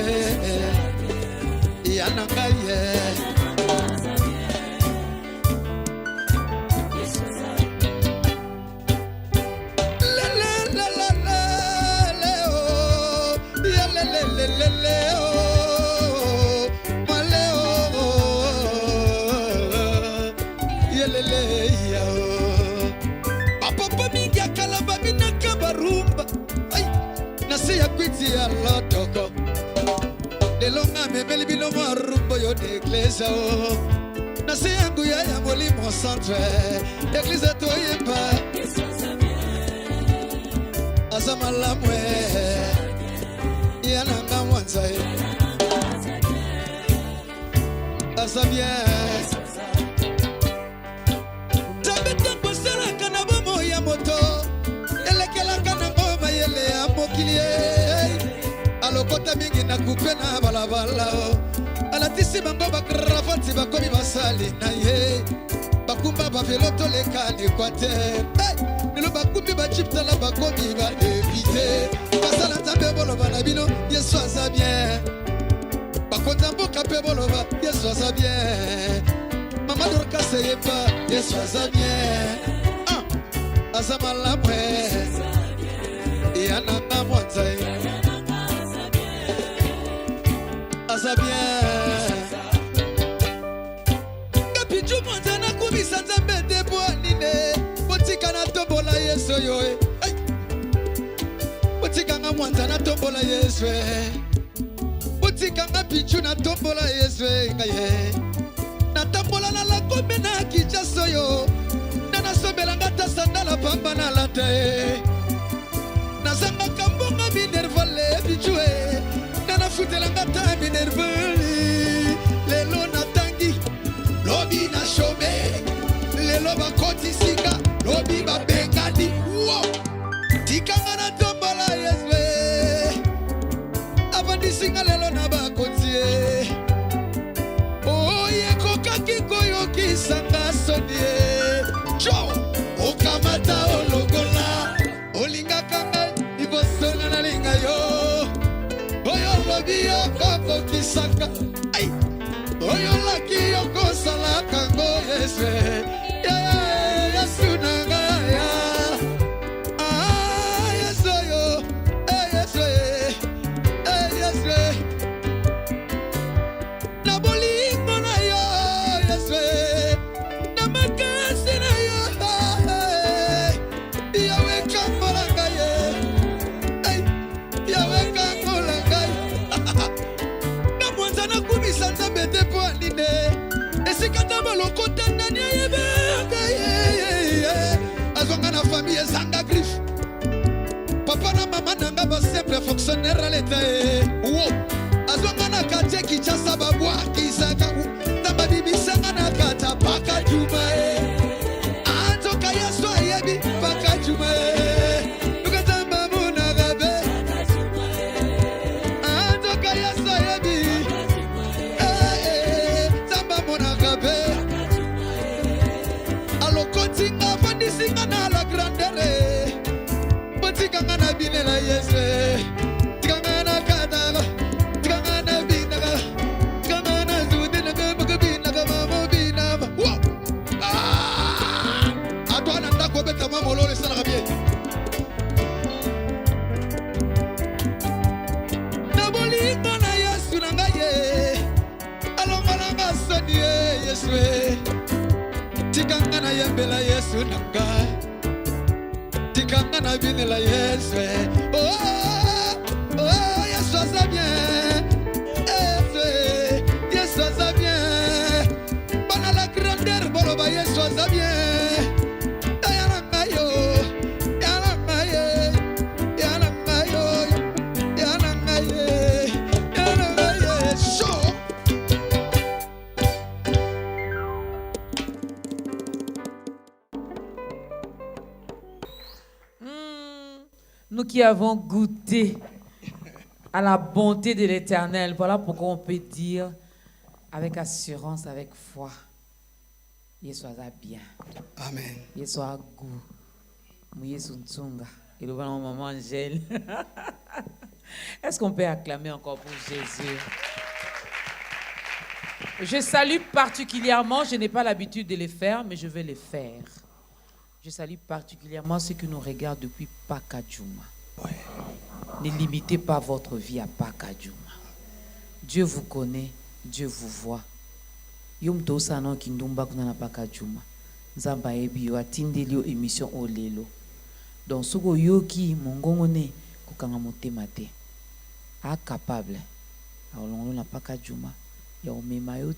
E: Yananga yeah. ya kwiti ya lotoko Delonga memeli bino marumbo yo neglesa o Nasi yangu ya molimo centre Eglise toyemba Azama lamwe Yananga mwanzae Asa bien Tabete posela kanabomo ya moto Elekela kanangoma yele ya mokilie Alokota mingi na kupe na balabala Alatisi bango bakrafati bakomi basali na ye Bakumba baveloto lekani kwa te Nilo bakumbi bachiptala bakomi ba evite Basala tambe boloba na bino Yesu aza bien Bakonza mboka pe boloba Yesu aza bien Mama Dorcas yeba Yesu aza bien Aza malamwe Yananga mwanza Aza bien Kapiju mwanza na kumisa nzambe debo anine Botika na tombola Yesu yoe Botika nga mwanza na tombola Yesu Botika nga pichu na tombola Yesu ngaye Na tombola na la kombe na kijaso yo Na sobela ngata sandala pamba na late Na zanga kambonga minervale bichue Na futela ngata minervali Lelo na tangi Lobi na shome Lelo bakoti sika Lobi babengadi Wow Tikanga na tombola Yeswe Abandi singa lelo na bakoti Oh ye koka kikoyo kisanga sodie Joe Okamata ologola Olinga kanga Ibosona na linga yo Oyo lobi yo koko kisaka Ay Oyo laki yo kosala kango Yeswe Yesu nanga ya Yesu yo Yesu Yesu Na bolingo na yo Yesu Na makasi na yo Yawe kambolanga ye Yawe kambolanga ye Na mwanza na kumisa nzambe depo anine Esikata malokota nani ya yebeka ye Azonga na famille zanga grif Papa na mama nanga ba simple fonctionnaire à l'état Wow Azonga na kate kichasa babwa kisaka Tamba bibi sanga na kata paka juma Antoka yaso ayebi paka juma Nukatamba muna gabe Antoka yaso ayebi Tamba muna gabe Alokoti nga fandisi nga na la grandere Botika nga na bine la yeswe Tika nga na kataba Tika nga na binaga Tika nga na zude na gaba binaga mamo binaba Wow Adwa na ndako beta mamo lole sana kabie Na bolingo na Yesu na nga ye Alongo na nga soni Yeswe Tika nga na yembela Yesu na nga Tikanga na bine la Yesu Oh Yesu aza bien Yesu aza bien Bana la grandeur boloba Yesu aza bien Yana yo Yana ye Yana yo Yana ye Yana ye So
C: Nous qui avons goûté à la bonté de l'Éternel, voilà pourquoi on peut dire avec assurance, avec foi, Yesu aza bien.
D: Amen.
C: Yesu a goût. Yesu ntunga. Et le voilà maman Angèle. Est-ce qu'on peut acclamer encore pour Jésus? Je salue particulièrement, je n'ai pas l'habitude de les faire, mais je vais les faire. Je salue particulièrement ceux qui nous regardent depuis Pakadjouma.
D: Ouais.
C: Ne limitez pas votre vie à Pakadjouma. Dieu vous connaît, Dieu vous voit. Yom to sanon kindumba kuna na Pakadjouma. Nzamba ebi yo atindeli yo émission olelo. Donc soko yoki mongongone akokanga motema te. A capable. Alors n'a pas qu'à Juma. Il y a au aux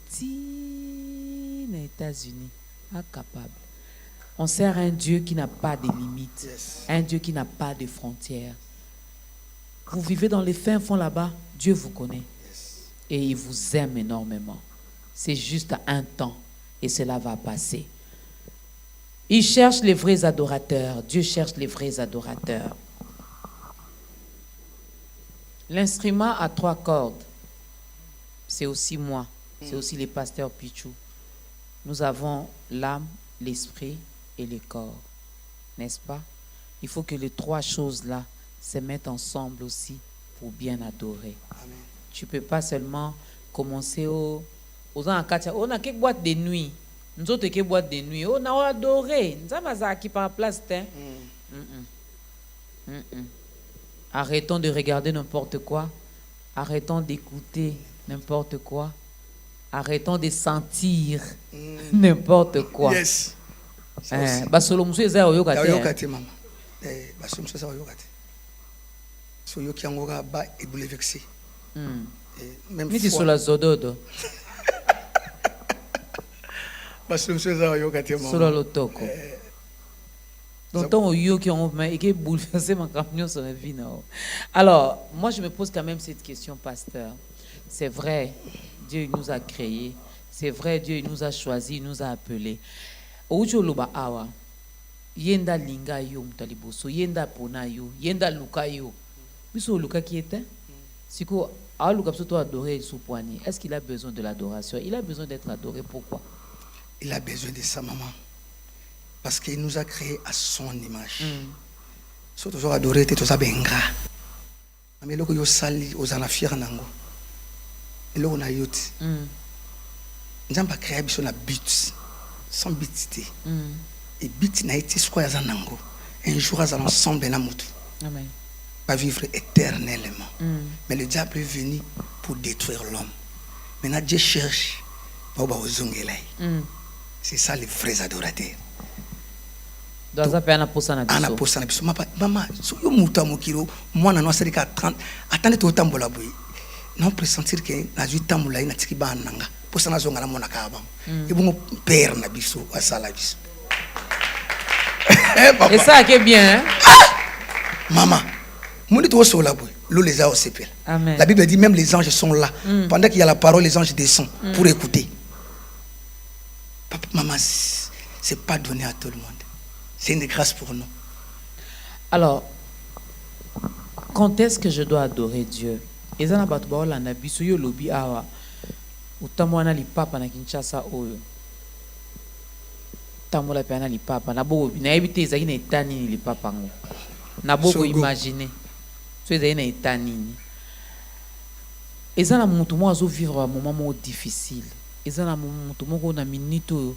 C: États-Unis. A capable. On sert un Dieu qui n'a pas de limites.
D: Yes.
C: Un Dieu qui n'a pas de frontières. Vous vivez dans les fins fonds là-bas, Dieu vous connaît.
D: Yes.
C: Et il vous aime énormément. C'est juste un temps et cela va passer. Il cherche les vrais adorateurs. Dieu cherche les vrais adorateurs. L'instrument à 3 cordes, c'est aussi moi. C'est aussi les pasteurs Pichou. Nous avons l'âme, l'esprit et le corps. N'est-ce pas? Il faut que les 3 choses-là se mettent ensemble aussi pour bien adorer.
D: Amen.
C: Tu ne peux pas seulement commencer aux Anakatia. On a quelques boîtes de nuit. Nous autres, quelques boîtes de nuit. On a adoré. Nous avons qui par place. Arrêtons de regarder n'importe quoi. Arrêtons d'écouter n'importe quoi. Arrêtons de sentir n'importe quoi.
D: Yes.
C: Basolo muso eza oyokate.
D: Oyokate maman. Basolo muso eza oyokate. So yoki angora ba ebule vexé. Même
C: Ni sur la zododo.
D: Basolo muso eza oyokate maman.
C: Sur le toko. Donc, bouleversé ma camion sur la vie. Alors, moi, je me pose quand même cette question, pasteur. C'est vrai, Dieu nous a créés. C'est vrai, Dieu nous a choisis, il nous a appelés. Ojo loba awa. Yenda linga yo mtaliboso. Yenda pona yo. Yenda luka yo. Biso luka qui était? Siko, a luka to adoré sous poignet. Est-ce qu'il a besoin de l'adoration? Il a besoin d'être adoré. Pourquoi?
D: Il a besoin de sa maman. Parce qu'il nous a créés à son image. So toujours adoré, tu as benga. Mais le que yo sali aux anafira nango. Et le on a yoti. Nous avons créé biso na but, sans but. Et but na été ce qu'on nango. Un jour à l'ensemble na mutu.
C: Amen.
D: Pas vivre éternellement. Mais le diable est venu pour détruire l'homme. Maintenant Dieu cherche. C'est ça les vrais adorateurs. Maman, si vous avez moi, je suis 30. Attendez tout le temps. Non, pressentir que na 8 ans, je suis nanga. Pour ça, je suis et bon père na biso, asala biso.
C: Et ça qui est bien, hein?
D: Maman, mon dit au la boue, l'eau les a au sépel. La Bible dit même les anges sont là. Pendant qu'il y a la parole, les anges descendent pour écouter. Papa, maman, c'est pas donné à tout le monde. C'est une grâce pour nous.
C: Alors, quand est-ce que je dois adorer Dieu? Et ça n'a pas de la nabi suyo lobi awa. Utamwana li papa na Kinshasa oyo. Tamola pena li papa na bo na ebite ezaki na etani li papa ngo. Na boko imaginer. So ezaki na etani. Et ça na mutu mo azo vivre un moment difficile. Et ça na mutu mo ko na minute oyo.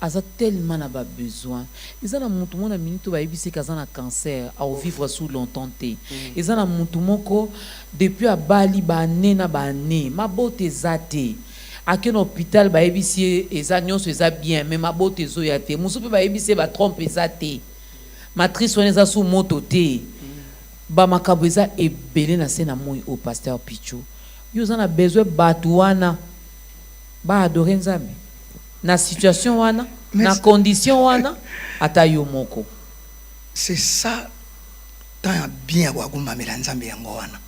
C: Aza tellement n'a pas besoin. Ils ont mon tout monde a minute ba ebisi kazana cancer à vivre sous longtemps té. Ils ont mon tout moko depuis à Bali ba né na ba né. Ma beauté zate. À quel hôpital ba ebisi ezanyo so eza bien mais ma beauté zo ya té. Musu pe ba ebisi ba trompe zate. Matrice on eza sous moto té. Ba makabo eza ebele na sena moi au pasteur Pichou. Yo zana besoin batouana ba adorer Nzambe. Na situation wana, na condition wana, atayo moko.
D: C'est ça, tant bien wagumba melanzambe yango wana.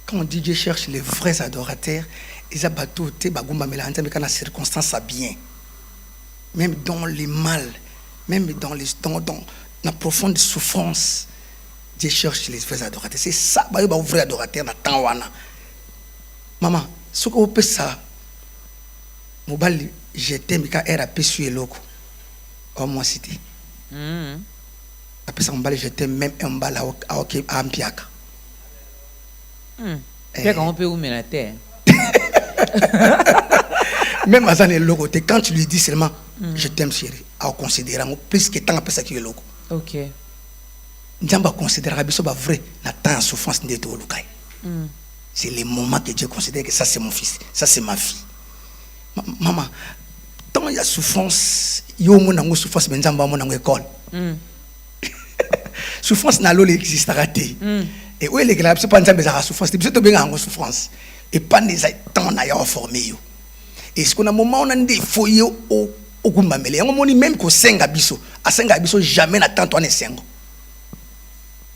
D: Quand on dit Dieu cherche les vrais adorateurs, ils abattent te bagumba melanzambe quand la circonstance a bien. Même dans les mal, même dans la profonde souffrance, Dieu cherche les vrais adorateurs. C'est ça, ba vrai adorateur na temps wana. Maman, ce qu'on peut ça, mobali j'étais mika era pesu eloko au moins cité après ça mobali j'étais même un bala ok ampiaka
C: et comment on peut oumer la terre
D: même à ça les logos quand tu lui dis seulement je t'aime chérie à considérer plus que tant après ça qui est logo
C: ok
D: njamba considérer biso ba vrai na temps souffrance de to lukai c'est les moments que Dieu considère que ça c'est mon fils ça c'est ma fille. Maman, tant il y a souffrance, il y a une souffrance, mais il y a une école. Souffrance n'a pas existé. Et où est les gars, c'est pas une souffrance, c'est bien en souffrance. Et pas des temps à former. Et ce qu'on a un moment, on a des foyers au Gumbamele. On a même qu'au Sengabiso. À Sengabiso, jamais n'attend toi ne Sengo.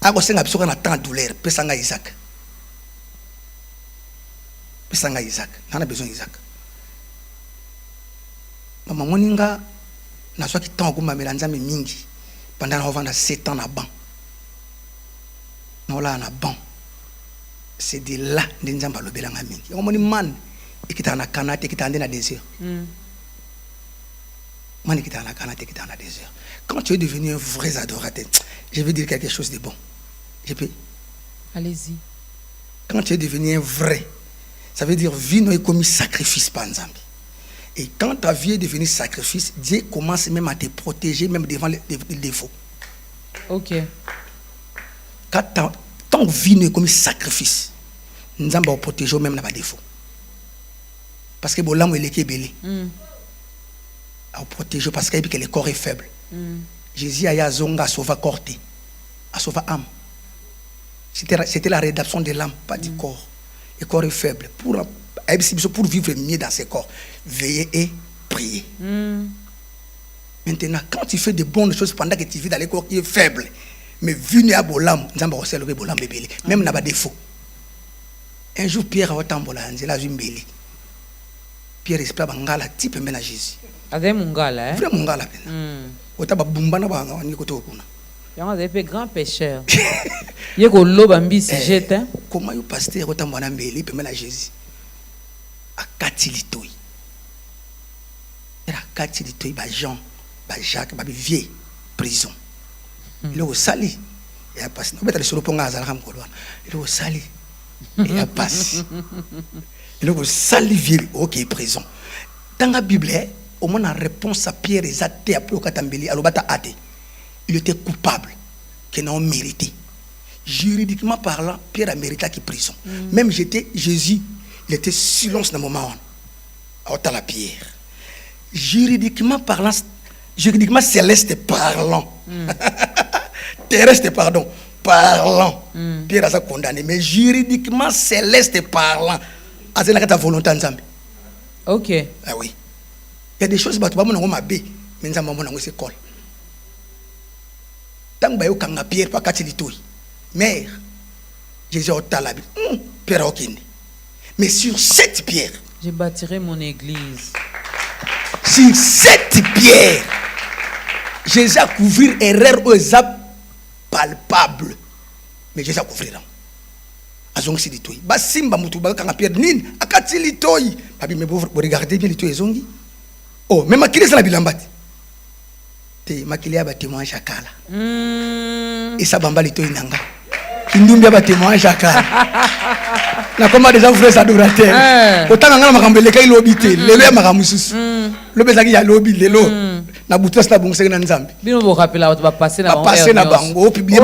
D: À Sengabiso, on attend douleur. Pesanga Isaac. Pesanga Isaac. On a besoin d'Isaac. Maman, moninga, n'a soit qui tant au Gumbamele, Nzambe mingi. Pendant qu'on a 7 ans à ban. Non, là, on a ban. C'est de là que nous avons besoin de mingi. On a dit man, qui est en Canada, qui est en désert. Man, qui est en Canada, qui est en désert. Quand tu es devenu un vrai adorateur, je vais dire quelque chose de bon. Je peux?
C: Allez-y.
D: Quand tu es devenu un vrai, ça veut dire vie n'est comme sacrifice par Nzambe. Et quand ta vie est devenue sacrifice, Dieu commence même à te protéger, même devant les défauts.
C: Ok.
D: Quand ton vie n'est comme sacrifice, nous allons protéger même dans les défauts. Parce que bon, l'âme est belé. On protège parce que le corps est faible. Jésus a zonga sauva corps, a sauva âme. C'était la rédaction de l'âme, pas du corps. Le corps est faible. Pour vivre mieux dans ce corps, veiller et prier. Maintenant, quand tu fais de bonnes choses pendant que tu vis dans le corps qui est faible, mais vulnérable au l'âme, nous allons recevoir le l'âme bébé, même dans les défauts. Un jour, Pierre a tambola, il a vu mbélé. Pierre espère bangala type mena Jésus.
C: Avec mon gars là, hein?
D: Vraiment mon gars là. Otaba bumbana banga ni koto kuna.
C: Il y a des grands pécheurs. Il y a des lobambi si jette.
D: Comment le pasteur otambona mbélé peut mena Jésus? A katilitoy. Era katilitoy ba Jean, ba Jacques, ba vieux prison. Il est au sali. Il a passé. On va aller sur le pont à Zalam Kolwan. Il est au sali. Il a passé. Il est au sali vieux. Ok, prison. Dans la Bible, au moins la réponse à Pierre et Zate à Plokatambeli, à l'obata ate. Il était coupable, qu'il n'a mérité. Juridiquement parlant, Pierre a mérité la prison. Même j'étais Jésus, il était silence dans le moment où la Pierre. Juridiquement parlant, juridiquement céleste parlant. Terrestre, pardon, parlant. Pierre a été condamné, mais juridiquement céleste parlant. C'est ta volonté ensemble.
C: Ok.
D: Ah oui. Il y a des choses que tu vas me dire, mais nous avons une école. Tant que tu as Pierre, pas Katilitoui. Mère, Jésus a talabi. Pierre a aucune. Mais sur cette pierre,
C: je bâtirai mon église.
D: Sur cette pierre, Jésus a couvert erreur aux palpable. Mais Jésus a couvert. Azong si ditoi. Ba simba mutu ba kanga pierre nin akati litoi. Papi me vous regardez bien litoi zongi. Oh, même makile ça la bilambati. Te makile ya ba témoin chakala. Et ça bamba litoi nanga. Kindumbi ba témoin chakala. Na comment déjà vous frères adorateurs. Autant ngana makambele kai lobité, lelo ya makamususu. Lobezaki ya lobi lelo. Na butas na bongse na nzambe.
C: Bino bo rappeler ba passer na bango.
D: Passer na bango, publier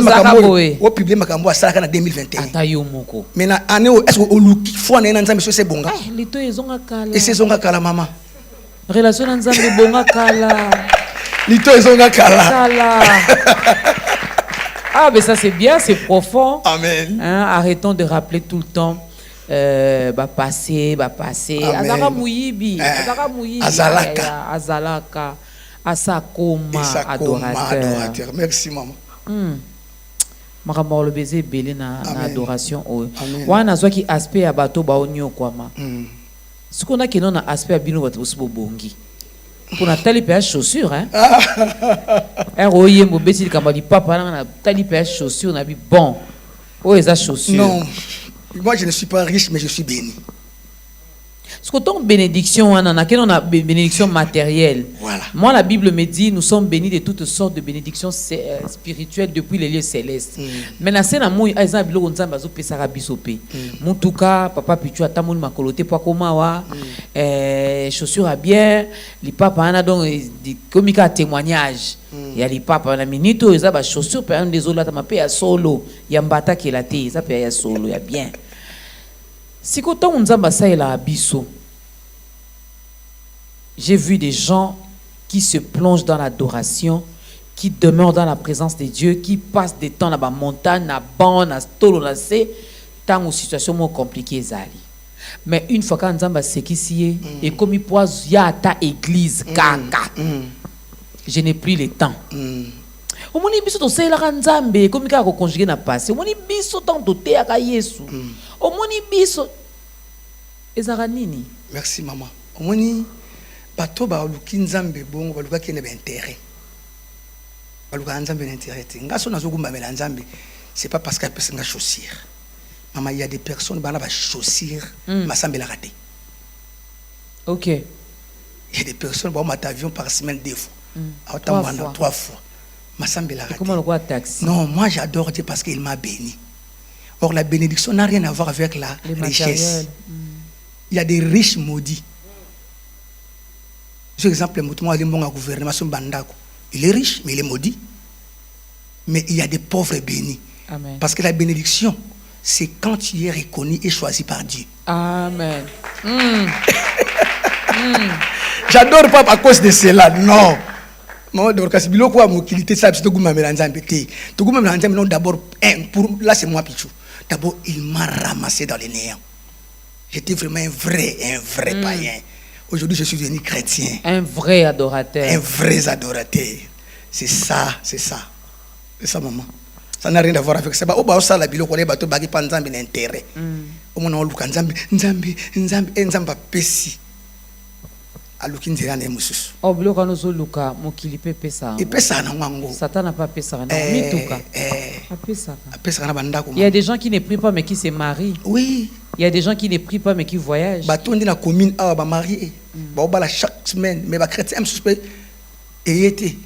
D: makambo. Publier makambo asala na 2021.
C: Ata yo moko.
D: Mais na année est-ce que oluki fois na nzambe so c'est bonga.
C: Lito ezonga kala.
D: Et c'est zonga kala mama.
C: Relation na nzambe bonga kala.
D: Lito ezonga kala.
C: Kala. Ah mais ça c'est bien, c'est profond.
D: Amen.
C: Hein, arrêtons de rappeler tout le temps. Passer. Azaka muyibi. Azalaka. Asakoma adorateur.
D: Merci maman.
C: Makambo le baiser belé na adoration. Wana zwa ki aspect ya bato ba onyo kwama. Ce qu'on a qui non na aspect ya bino bato bo bongi. Pour na tali pe chaussure hein. Royer mo beti kamba di papa na tali pe chaussure na bi bon. Oh eza chaussure.
D: Non. Moi, je ne suis pas riche, mais je suis béni.
C: Parce que ton bénédiction, on a bénédiction matérielle.
D: Voilà.
C: Moi, la Bible me dit, nous sommes bénis de toutes sortes de bénédictions spirituelles depuis les lieux célestes. Mais la scène à moi, ils ont besoin de bazo pesara bisope. Mon tout cas, papa pichu atamoun makolote po komawa, chaussures à bien, les papas ana donc des comiques à témoignage. Il y a les papas na minito, ils ont ba chaussures par exemple des autres là, ma solo, il y a mbata qui la té, ça paye solo, il y a bien. Si quand on a abisso, j'ai vu des gens qui se plongent dans l'adoration, qui demeure dans la présence de Dieu, qui passe des temps dans la montagne, dans la bande, dans la stolo, tant aux situations compliquées. Mais une fois qu'on a ce qui s'y est, et comme il pose, il y a ta église, je n'ai plus le temps. Omoni biso to sela ka nzambe comme ka ko conjuguer na passé omoni biso tant doté aka Yesu omoni biso ezaka nini.
D: Merci maman. Omoni bato ba luki nzambe bongo ba luka kene ba intérêt ba luka nzambe l'intérêt ngaso nazo kumbamela nzambe c'est pas parce qu'elle peut se chaussure. Maman, il y a des personnes qui ont chaussure ma semble la raté.
C: OK.
D: Il y a des personnes qui ont avion par semaine 2 fois. 3 fois. Ma semble la raté.
C: Comment le quoi taxi?
D: Non, moi j'adore Dieu parce qu'il m'a béni. Or la bénédiction n'a rien à voir avec la richesse. Il y a des riches maudits. Par exemple, moi le gouvernement il est riche mais il est maudit. Mais il y a des pauvres bénis.
C: Amen.
D: Parce que la bénédiction c'est quand tu es reconnu et choisi par Dieu.
C: Amen.
D: J'adore pas à cause de cela, non. Moi, d'abord, parce que biloko a mokilité ça, c'est tout goût m'amène nzambe té. Tout goût m'amène nzambe non d'abord pour là c'est moi Pichou. D'abord il m'a ramassé dans les néants. J'étais vraiment un vrai païen. Aujourd'hui je suis devenu chrétien.
C: Un vrai adorateur.
D: Un vrai adorateur. C'est ça. C'est ça maman. Ça n'a rien à voir avec ça. Au bas ça la biloko les bateaux bagi pas nzambe n'intérêt. Au moins on luka nzambe pesi. Aluki nzela na mususu.
C: Oh biloko nozo luka mokili pe pesa.
D: Et pesa na ngango.
C: Satan n'a pas pesa na mituka.
D: Pesa na bandako.
C: Il y a des gens qui ne prient pas mais qui se marient.
D: Oui.
C: Il y a des gens qui ne prient pas mais qui voyagent.
D: Bato ndi na commune a ba marié. Ba obala chaque semaine mais ba chrétien suspect et été.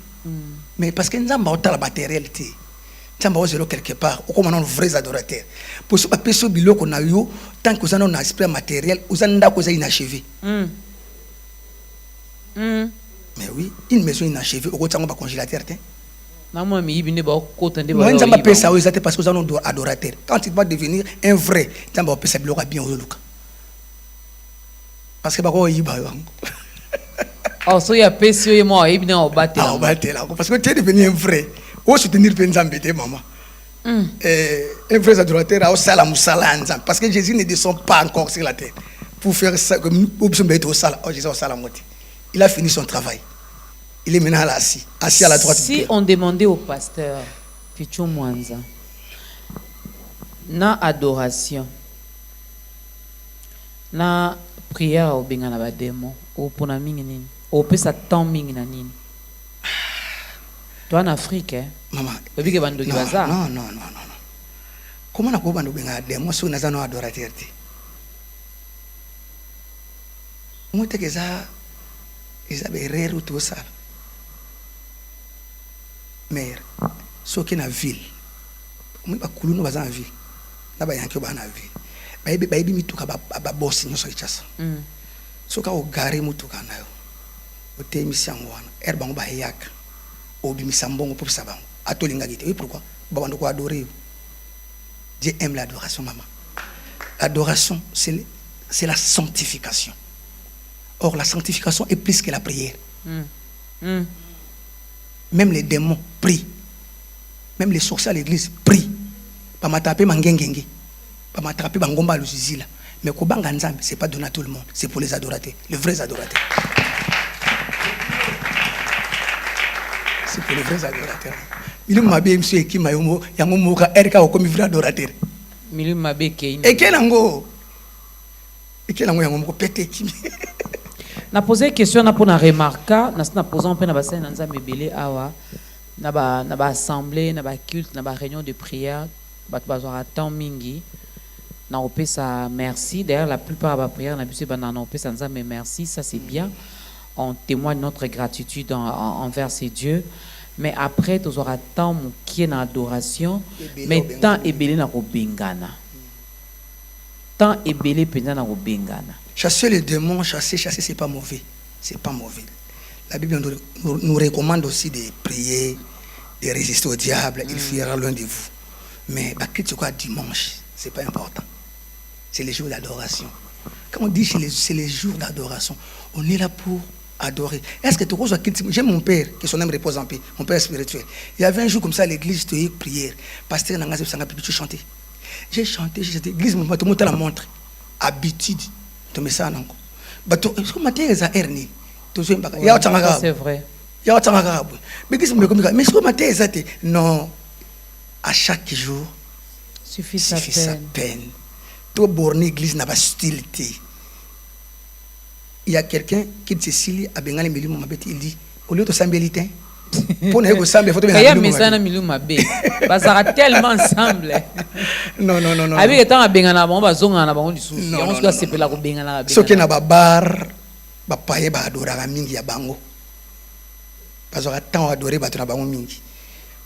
D: Mais parce que nzamba otala matérialité. Nzamba ozelo quelque part ou comme on vrais adorateurs. Pour ce pas peso biloko na yo tant que ça non a esprit matériel, uzanda ko za inachevé. Mais oui, une maison inachevée, au côté de congélateur.
C: Moi,
D: je peux ça parce que nous sommes adorateurs. Quand tu vas devenir un vrai, tu vas faire ça bien au look. Parce que
C: oh, so ya pesi yo moi ibine o batela.
D: Ah, batela parce que tu es devenu un vrai. Au soutenir Penzambe maman. Un vrai adorateur au sala musala nzam parce que Jésus ne descend pas encore sur la terre pour faire ça comme obsombe au sala. Oh Jésus au sala moti. Il a fini son travail. Il est maintenant assis à la droite.
C: Si on demandait au pasteur Pichou Mwanza, na adoration, na prière au benga na bademo, au pona mingi nini, au pesa temps mingi na nini. Toi en Afrique, hein?
D: Maman. Non. Comment on a besoin de benga demo si on a un adorateur? Moi te que ça. Ils avaient rire tout ça. Mais, ceux qui sont dans la ville, nous sommes dans la ville. Nous sommes dans la ville. Nous sommes dans la bosse. Nous sommes dans la ville. Ceux qui sont garés, nous sommes dans la ville. Nous sommes dans la ville. Nous sommes dans la ville. Oui, pourquoi? Nous sommes adorer. Dieu aime l'adoration, maman. L'adoration, c'est la sanctification. Or, la sanctification est plus que la prière. Même les démons prient. Même les sorciers à l'église prient. Pas m'attraper mangengenge. Pas m'attraper mangomba lusizila. Mais Kobanga Nzambe, ce n'est pas donné à tout le monde. C'est pour les adorateurs, les vrais adorateurs. C'est pour les vrais adorateurs. Il m'a bien monsieur qui m'a yomo yamomoka erika comme vrai adorateur.
C: Milieu mabe kein.
D: Et quel ango? Et quel ango yamomoka pété qui?
C: Na posé question na pour na remarquer na posé un peu na bassin na Nzambe belé awa na ba assemblée na ba culte na ba réunion de prière ba bazora temps mingi na opesa merci. D'ailleurs la plupart ba prière na biso ba na opesa Nzambe merci, ça c'est bien. On témoigne notre gratitude envers ces dieux. Mais après tu auras temps qui est dans adoration mais temps est belé na ko bengana. Temps est belé pendant na ko bengana.
D: Chasser les démons, chasser, c'est pas mauvais. C'est pas mauvais. La Bible nous recommande aussi de prier, de résister au diable. Il fuira loin de vous. Mais c'est quoi dimanche? C'est pas important. C'est les jours d'adoration. Quand on dit c'est les jours d'adoration, on est là pour Adorer. Est-ce que tu vois, j'ai mon père, que son âme repose en paix, mon père spirituel. Il y avait un jour comme ça à l'église, j'étais eu prière. Pasteur Nangaze Sanga Pipi, tu chantais. J'ai chanté, l'église, tout le monde te la montre. Habitude. Tu mets ça non.
C: C'est vrai.
D: Non. À chaque jour,
C: Suffit
D: sa
C: sa
D: peine. Tout borné l'église n'a pas hostilité. Il y a quelqu'un qui dit Cécilie a bengali milieu mabeti, il dit au lieu de sambelité pour ne pas sambler faut te
C: bengali milieu ça na milieu mabé bazara tellement ensemble
D: non
C: abi etant a bengana ba zonga na ba on lisusu on se sepela ko bengana ba
D: so ke na ba bar ba paye ba adora ba mingi ya bango bazora tant adorer ba tona bango mingi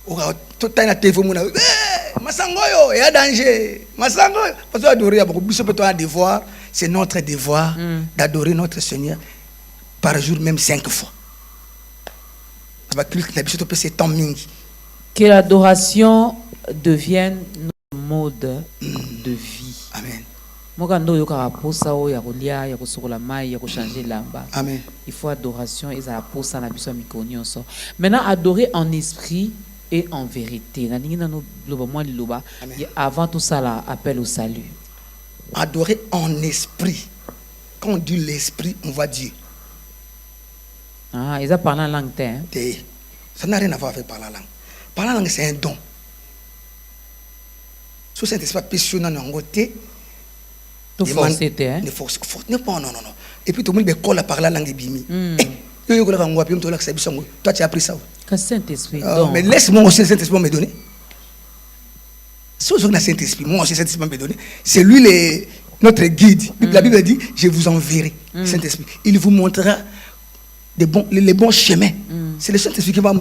D: o ka to taina tefo muna masango yo ya danger masango parce adorer ya ba biso peut un devoir. C'est notre devoir d'adorer notre Seigneur par jour, même 5 fois.
C: Que l'adoration devienne notre mode de vie.
D: Amen. Amen.
C: Il faut adoration et ça pour ça. Maintenant, adorer en esprit et en vérité. Avant tout ça, là, appel au salut.
D: Adorer en esprit. Quand on dit l'esprit, on va dire.
C: Ah, ils ont parlé en langue.
D: Ça n'a rien à voir avec parler en langue. Parler en langue, c'est un don. Si c'est un esprit passionnant, on va dire.
C: Tout forcé, hein?
D: Non. Et puis tout le monde peut coller par la langue bimi. Toi, tu as appris ça.
C: Que Saint-Esprit.
D: Mais laisse-moi aussi le Saint-Esprit me donner. Si vous avez le Saint-Esprit, moi aussi, Saint-Esprit me donner. C'est lui notre guide. La Bible dit, je vous enverrai, Saint-Esprit. Il vous montrera les bons chemins. C'est le Saint-Esprit qui va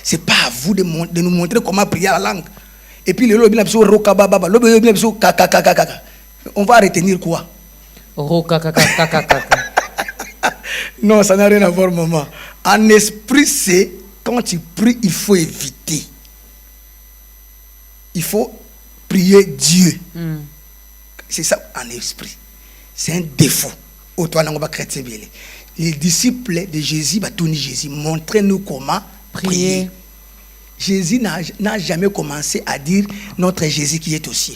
D: c'est pas à vous de nous montrer comment prier la langue. Et puis on va retenir quoi? Non, ça n'a rien à voir, maman. En esprit, c'est quand tu pries, il faut éviter. Il faut prier Dieu. C'est ça en esprit. C'est un défaut. Les disciples de Jésus, Jésus, montrez-nous comment prier. Jésus n'a jamais commencé à dire notre Jésus qui est aux cieux.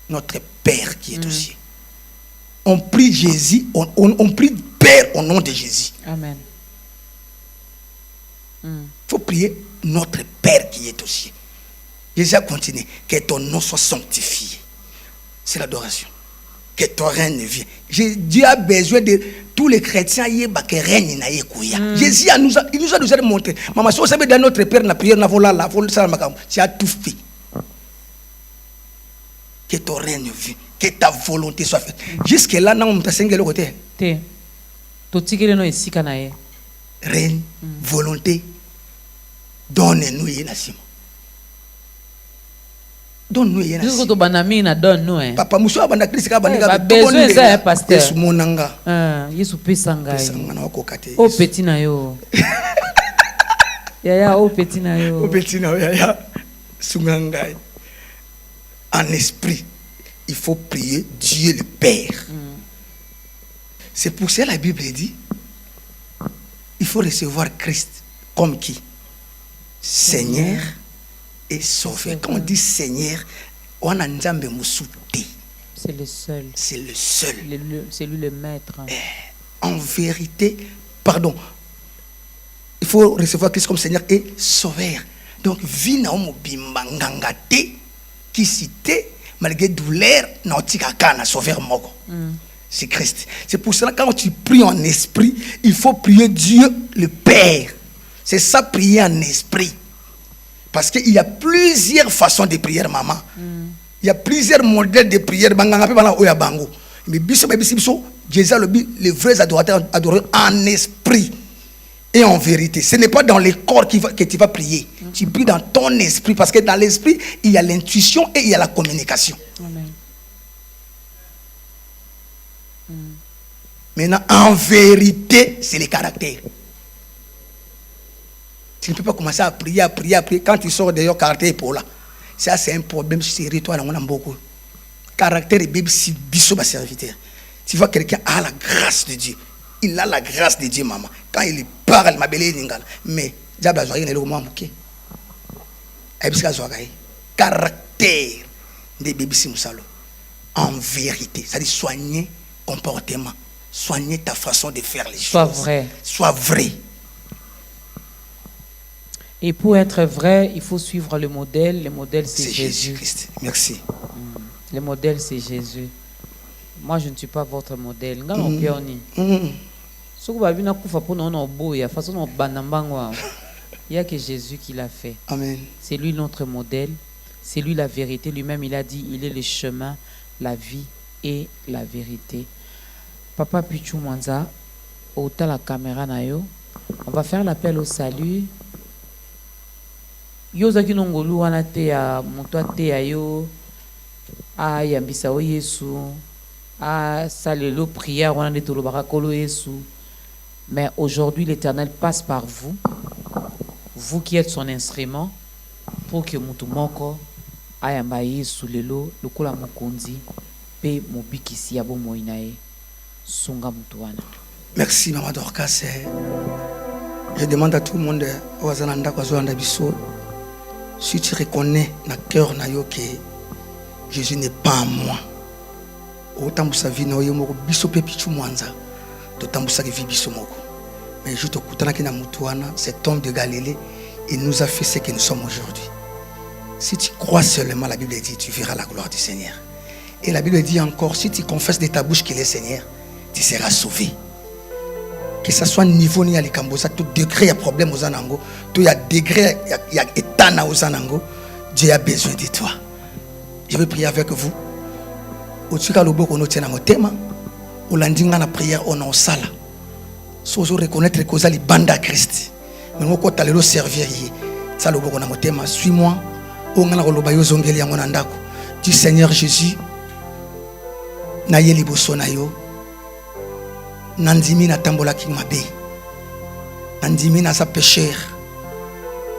D: Notre Père qui est aux cieux. On prie Jésus, on prie Père au nom de Jésus.
C: Amen.
D: Il faut prier notre Père qui est aux cieux. Jésus a continué. Que ton nom soit sanctifié. C'est l'adoration. Que ton règne vienne. Dieu a besoin de tous les chrétiens. Que règne na yekuya. Jésus il nous a déjà montré. Maman, si vous savez dans notre Père, la prière, tu as tout fait. Que ton règne vienne. Que ta volonté soit faite. Jusque là, on t'a singé le côté. Règne, volonté, donne-nous une nation. Donne-nous une nation. Papa, monsieur, abanda Christ ka bandika
C: besoin ça pasteur.
D: Yesu monanga.
C: Yesu pesanga.
D: Pesanga na okokate.
C: O petit na yo. Ya o petit na yo.
D: O petit na yo ya. Sungangai. En esprit, il faut prier Dieu le Père. C'est pour ça que la Bible dit il faut recevoir Christ comme qui? Seigneur et Sauveur. Quand on dit Seigneur, on a Nzambe Mousouté.
C: C'est le seul.
D: C'est le seul.
C: C'est lui le maître.
D: En vérité, pardon, il faut recevoir Christ comme Seigneur et Sauveur. Donc, vina omo bimbangangate qui cité malgré douleur nautika kana Sauveur moko. C'est Christ. C'est pour cela que quand tu pries en esprit, il faut prier Dieu le Père. C'est ça, prier en esprit. Parce qu'il y a plusieurs façons de prier, maman. Il y a plusieurs modèles de prière. Mais Jésus a dit, les vrais adorateurs adorent en esprit et en vérité. Ce n'est pas dans le corps que tu vas prier. Tu pries dans ton esprit. Parce que dans l'esprit, il y a l'intuition et il y a la communication.
C: Amen.
D: Maintenant, en vérité, c'est le caractère. Tu ne peux pas commencer à prier. Quand tu sors d'ailleurs, caractère est pour là. Ça, c'est un problème sérieux. Toi, on a beaucoup. Caractère et Bible, c'est biso serviteur. Tu vois quelqu'un a la grâce de Dieu. Il a la grâce de Dieu, maman. Quand il parle, ma belle mais diable a joué, il est au moment bouquet. Caractère des bébés Simoussalo. En vérité, ça dit soigner comportement, soigner ta façon de faire les choses.
C: Sois vrai.
D: Sois vrai.
C: Et pour être vrai, il faut suivre le modèle. Le modèle, c'est
D: C'est
C: Jésus.
D: Jésus-Christ. Merci.
C: Le modèle, c'est Jésus. Moi, je ne suis pas votre modèle. Il n'y a que Jésus qui l'a fait.
D: Amen.
C: C'est lui notre modèle. C'est lui la vérité. Lui-même, il a dit, il est le chemin, la vie et la vérité. Papa Pichou Mwanza, au la caméra na yo, on va faire l'appel au salut. Yo zaki nongolu wana te ya moto te ya yo a yambisa o Yesu a salelo prière wana de tolobaka kolo Yesu. Mais aujourd'hui l'Éternel passe par vous, vous qui êtes son instrument, pour que mutu moko ayamba Yesu lelo lokola mokonzi pe mobikisi ya bomoi na ye sunga mutu wana.
D: Merci Maman Dorcas. Je demande à tout le monde Wazananda Kwazolanda Biso, si tu reconnais dans le cœur que Jésus n'est pas en moi. Autant que sa vie na yomoko biso pe Pichou Mwanza. D'autant que sa vie biso moko. Mais je te kutana ki na mutu wana, cet homme de Galilée, il nous a fait ce que nous sommes aujourd'hui. Si tu crois seulement, la Bible dit, tu verras la gloire du Seigneur. Et la Bible dit encore, si tu confesses de ta bouche qu'il est Seigneur, tu seras sauvé. Que ce soit niveau ni à l'Ikambosa, tout degré, il y a problème aux Anango, tout il y a degré, il y a état aux Anango, Dieu a besoin de toi. Je vais prier avec vous. Au-dessus de l'obéo qu'on tient à mon thème, au landinga na prière, on en sala. Si vous reconnaître que vous allez bande à Christ, mais vous allez le servir. Ça l'obéo qu'on a mon thème, suis-moi. On a l'obéo zongeli à mon andako. Du Seigneur Jésus, na yeli boso na yo. Nandimi na tambola ki mabe. Nandimi na sa pécheur.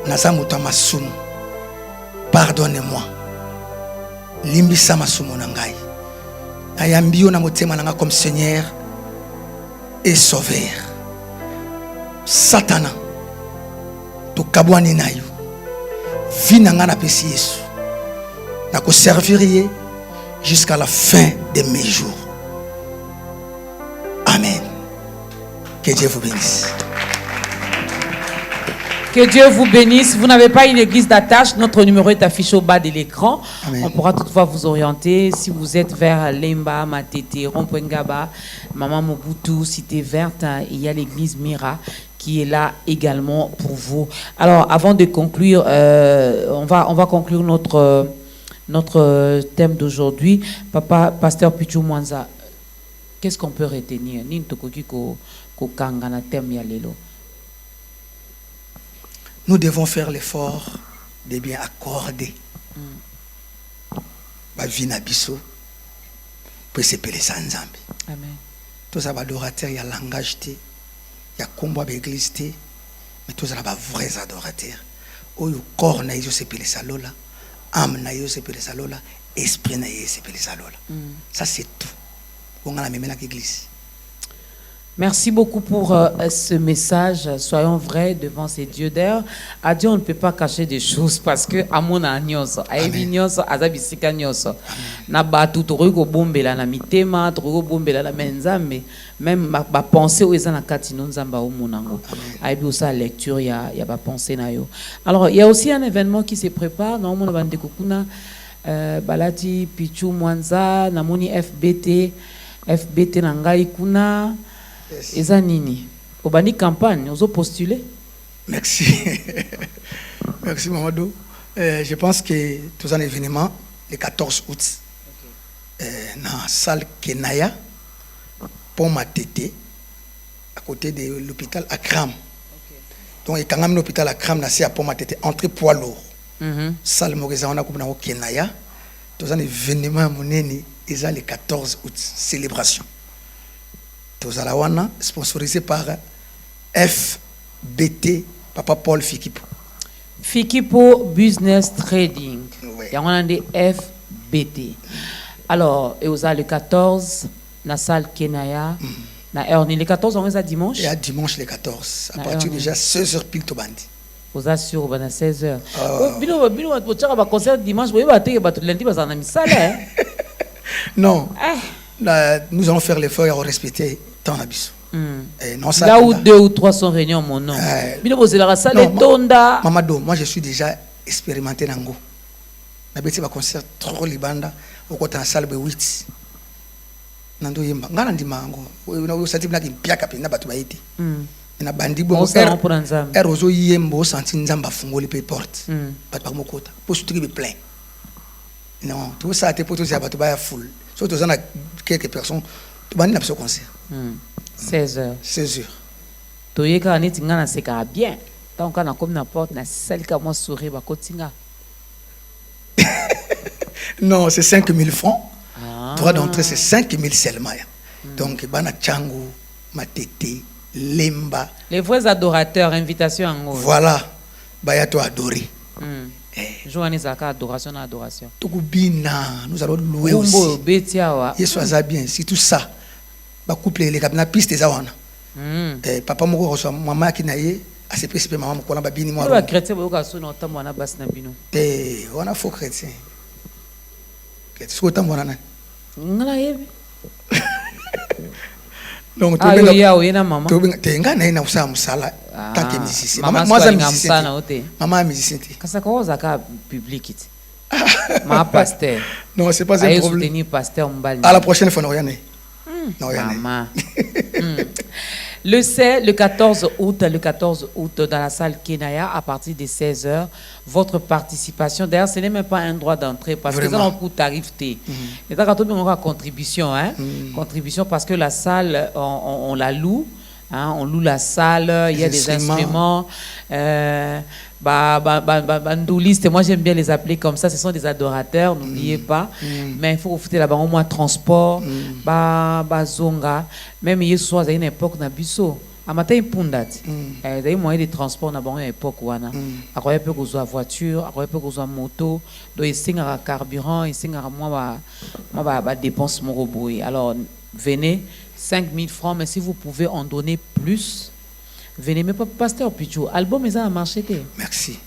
D: Na sa muta masumu. Pardonnez-moi. Limbisa masumu na ngai. Ayambi yo na motema nanga comme Seigneur et Sauveur. Satana. To kabwani na yo. Vina nga na pesi Yesu. Na ko servir jusqu'à la fin de mes jours. Amen. Que Dieu vous bénisse.
C: Que Dieu vous bénisse. Vous n'avez pas une église d'attache. Notre numéro est affiché au bas de l'écran.
D: Amen.
C: On pourra toutefois vous orienter. Si vous êtes vers Lemba, Matete, Rompouengaba, Maman Mobutu, Cité Verte, il y a l'église Mira qui est là également pour vous. Alors, avant de conclure, on va conclure notre thème d'aujourd'hui. Papa, Pasteur Pichou Mwanza, qu'est-ce qu'on peut retenir?
D: Nous devons faire l'effort de bien accorder ma vie na biso pour s'épeler sans Nzambi.
C: Amen.
D: Tous les adorateurs, il y a langage, il y a combat d'église, mais tous les vrais adorateurs. Où le corps na yo s'épeler sa lola, âme na yo s'épeler sa lola, esprit na yo s'épeler sa lola. Ça c'est tout. On a la même église.
C: Merci beaucoup pour ce message. Soyons vrais devant ces dieux d'air. À Dieu, on ne peut pas cacher des choses parce que à mon agnos, à Evinos, à Zabisika nyos, na batu torugo bombela na mitema, torugo bombela la menzambe, même ma pensée aux na katino nzamba au monango. À Ebiosa lecture, il y a pas pensée na yo. Alors il y a aussi un événement qui se prépare. Non, mon bande kokuna, balati Pichou Mwanza, namoni FBT nangai kuna.
D: Yes.
C: Eza nini? Obani campagne, ozo postuler?
D: Merci. Merci Mamadou. Je pense que tous un événement le 14 août dans la salle Kenaya pour ma tété à côté de l'hôpital Akram. Donc quand même l'hôpital Akram na c'est à pour ma tété entrée poids lourd. Salle Moreza on a comme na Kenaya. Tous un événement moneni eza le 14 août célébration. Tozalawana, sponsorisé par FBT, Papa Paul Fikipo.
C: Fikipo Business Trading.
D: Oui.
C: Il y a un des FBT. Alors, et le 14, la salle Kenaya. Les 14 on est à dimanche.
D: Et à dimanche les 14. À
C: Na
D: partir
C: heure,
D: déjà 16h pile to bandi.
C: Vous assurez à 16h. Bino concert dimanche, vous lundi bazana misala.
D: Non.
C: Eh.
D: Là, nous allons faire l'effort et respecter tant abisso. Non, ça,
C: là où 2 ou 3 sont réunis en mon nom. Bino vous la salle tonda.
D: Mamado, moi je suis déjà expérimenté nango. Na beti ba concert trop libanda au côté en salle be 8. Nando yemba ngana ndimango. Una usati bina kimpiaka pena batu baiti. Na bandi bo ozo yembo senti nzamba fungoli pe porte. Batu ba mokota. Pour surtout be plein. Non, tout ça était pour tous les batu ba full. Surtout ça na quelques personnes. Tu bandi na ce concert.
C: 16h.
D: 16h.
C: Toyeka neti ngana seka bien. Tant qu'on a comme n'importe na salle ka moi sourire ba kotinga.
D: Non, c'est 5 000 francs. Droit d'entrée, c'est 5 000 seulement. Donc, Bana Tchango, Matete, Lemba.
C: Les vrais adorateurs, invitation en haut.
D: Voilà. Bayato adoré.
C: Joannée Zaka, adoration, adoration.
D: Tukubina, nous allons louer aussi. Yesu aza bien, c'est tout ça. Ba couple les cabina piste des awana. Papa moko reçoit maman qui naie, a se précipé maman ko na ba bini mo.
C: Ba chrétien bo ka so na tambo na bas na bino.
D: On a faux chrétien. Qu'est-ce que tu as dit? Donc, tu maman musicien.
C: Pasteur.
D: Non, c'est pas un problème. À la prochaine fois,
C: Maman. Le 14 août, dans la salle Kenaya, à partir de 16h, votre participation, d'ailleurs, ce n'est même pas un droit d'entrée, parce que ça, on peut tarif T. Et donc, quand on aura contribution, contribution, parce que la salle, on la loue, on loue la salle, il y a des instruments, bandoulistes, moi j'aime bien les appeler comme ça, ce sont des adorateurs, n'oubliez pas, mais il faut profiter là-bas au moins transport, zonga, même hier soir, il y a une époque na biso, à matin il pundati, il y a moyen de transport na une époque wana, après peut qu'on soit voiture, après peut qu'on soit moto, donc il signe à carburant, il signe à moi dépense mon robot, alors venez 5 000 francs, mais si vous pouvez en donner plus. Venez, mais pasteur Pichou, album est à marché.
D: Merci.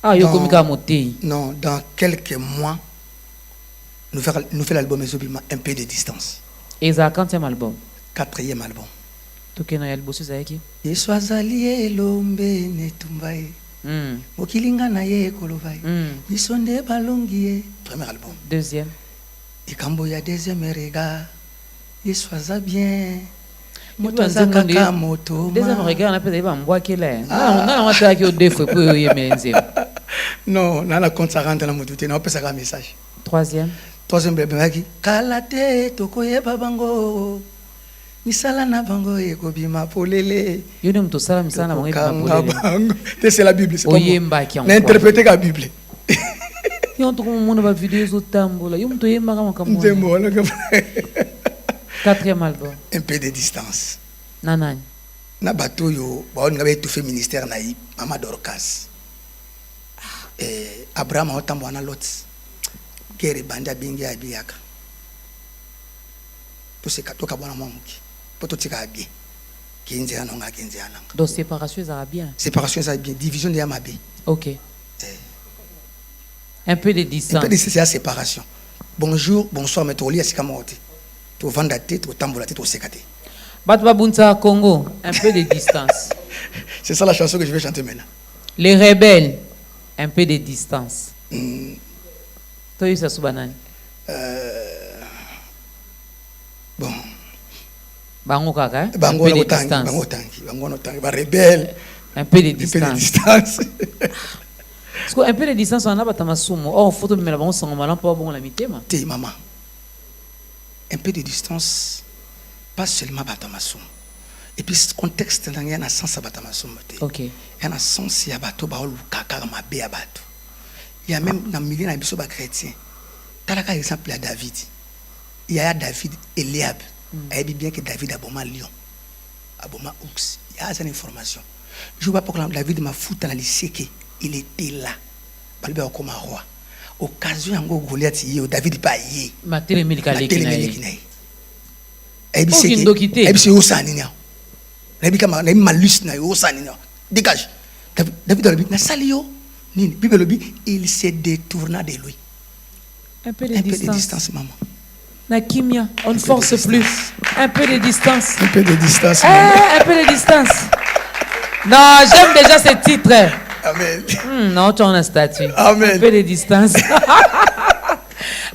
C: Ah, il y a
D: non, dans quelques mois, nous faisons l'album un peu de distance.
C: Et ça, quantième album?
D: 4e album.
C: Tout ce qui est bossé, c'est qui?
D: Yesu azali elombe netumbaye. Mokilinga na ye kolovaye. Nisonde balongiye. Premier album.
C: 2e.
D: Ikambo ya 2e regard. Yesu aza bien.
C: Deuxième regard, on a peut-être un bois qui est là. On a qui au défaut pour y
D: non, on a la compte ça rentre dans la moto, on peut ça un message.
C: 3e.
D: 3e bébé qui kalate tokoye babango. Misala na bango e kobima polele.
C: Yo ne mtosala misala na bango e kobima polele.
D: C'est la Bible, c'est pas
C: moi.
D: N'interpréter la Bible.
C: Yo ntoko mona ba vidéo zo tambola. Yo mtoyemba kama kamona. 4e album.
D: Un peu de distance.
C: Nanani.
D: Na bato yo, ba on ngaba étouffé ministère naï, Mama Dorcas. Abraham a otambo na Lot. Kere banda bingi abiaka. To se katoka bwana mwamuki. Poto tika bien. Kenze anonga kenze ananga.
C: Donc séparation ça va bien.
D: Séparation ça va bien, division de Yamabe.
C: OK. Un peu de distance.
D: Un peu de distance, c'est la séparation. Bonjour, bonsoir, mais tu lis à Sikamote. Tu vends la tête, tu tambour la tête, tu sécate.
C: Batba Bunta Congo, un peu de distance.
D: C'est ça la chanson que je vais chanter maintenant.
C: Les rebelles, un peu de distance. Toi, tu sais banane.
D: Bon.
C: Bango kaka,
D: un peu de distance. Bango no tangi, ba rebelle.
C: Un peu de distance.
D: Un peu de distance.
C: Parce qu'un peu de distance, on a pas tamasumo. Or, photo me la bango sans malin pas bon la mitema.
D: T'es maman. Un peu de distance, pas seulement Batamassum. Et puis, ce contexte, il y a un sens à Batamassum.
C: Ok.
D: Il y a un sens à Bato, il y a même dans le milieu de la chrétien. Tu as exemple à David. Il y a David Eliab. Il y a bien que David a Boma Lion, a Boma Oux. Il y a cette information. Je ne vois pas que David m'a foutu dans le lycée qu'il était là. Il est comme un roi. Occasion en Goliath, David pas yé.
C: Matele Milikale.
D: ebisi osani nya nabi kama na malus na osani nya dégage. David alobi na sali yo nini Bible alobi il se détourna de lui.
C: Un peu de
D: Un
C: distance.
D: peu de distance, maman.
C: Na kimia, on ne force plus. Un peu de distance.
D: Un peu de distance, maman.
C: Un peu de distance. Non, j'aime déjà ce titre.
D: Amen.
C: Non, tu as un statut.
D: Amen.
C: Un peu de distance.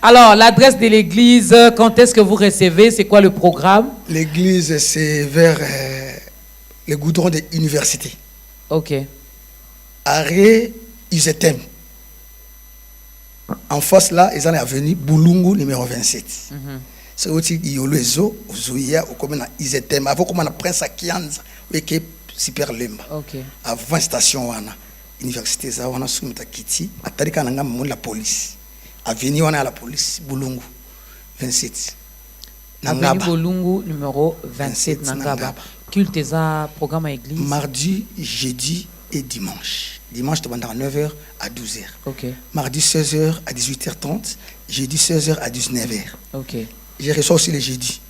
C: Alors, l'adresse de l'église, quand est-ce que vous recevez? C'est quoi le programme?
D: L'église, c'est vers le goudron de l'université.
C: Ok.
D: Arrêt Usetem. En face là, ils ont l'avenue Boulungu numéro 27. C'est aussi Yolo Ezo, Zouya, ou comme on Usetem. Avant comme on a Prince Akianza, ou qui est super lemba.
C: Ok.
D: Avant station wana, université za wana sumita kiti, atarika nanga mon la police. Avenue wana la police Boulungu 27.
C: Avenue Boulungu numéro 27 Nangaba. Culte za programme à église.
D: Mardi, jeudi et dimanche. Dimanche, tu vas à 9h à 12h.
C: Ok.
D: Mardi, 16h à 18h30. Jeudi, 16h à 19h.
C: Ok.
D: Je reçois aussi les jeudis.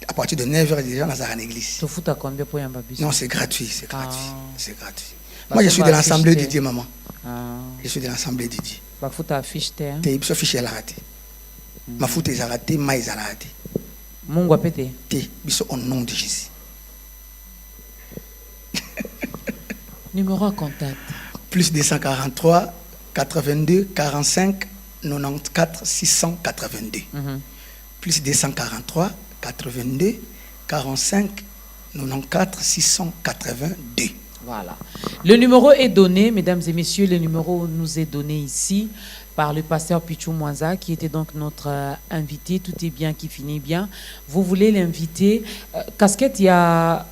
D: À partir de 9h, déjà, dans la église.
C: Tu fous à combien pour un babi?
D: Non, c'est gratuit. C'est gratuit. C'est gratuit.
C: Bah,
D: moi, je suis de l'Assemblée de Dieu, maman. Je suis de l'Assemblée de Dieu.
C: Bah, faut ta fiche, t'es.
D: Tu es fiché à la raté. Ma foute est raté, maïs à la raté.
C: Mon guapété.
D: T'es, au nom de Jésus.
C: Numéro à contact.
D: Plus 243 82 45 94 682. Plus 243 82 45 94 682.
C: Voilà. Le numéro est donné, mesdames et messieurs. Le numéro nous est donné ici par le pasteur Pichou Mwanza, qui était donc notre invité. Tout est bien qui finit bien. Vous voulez l'inviter? Casquette, il y a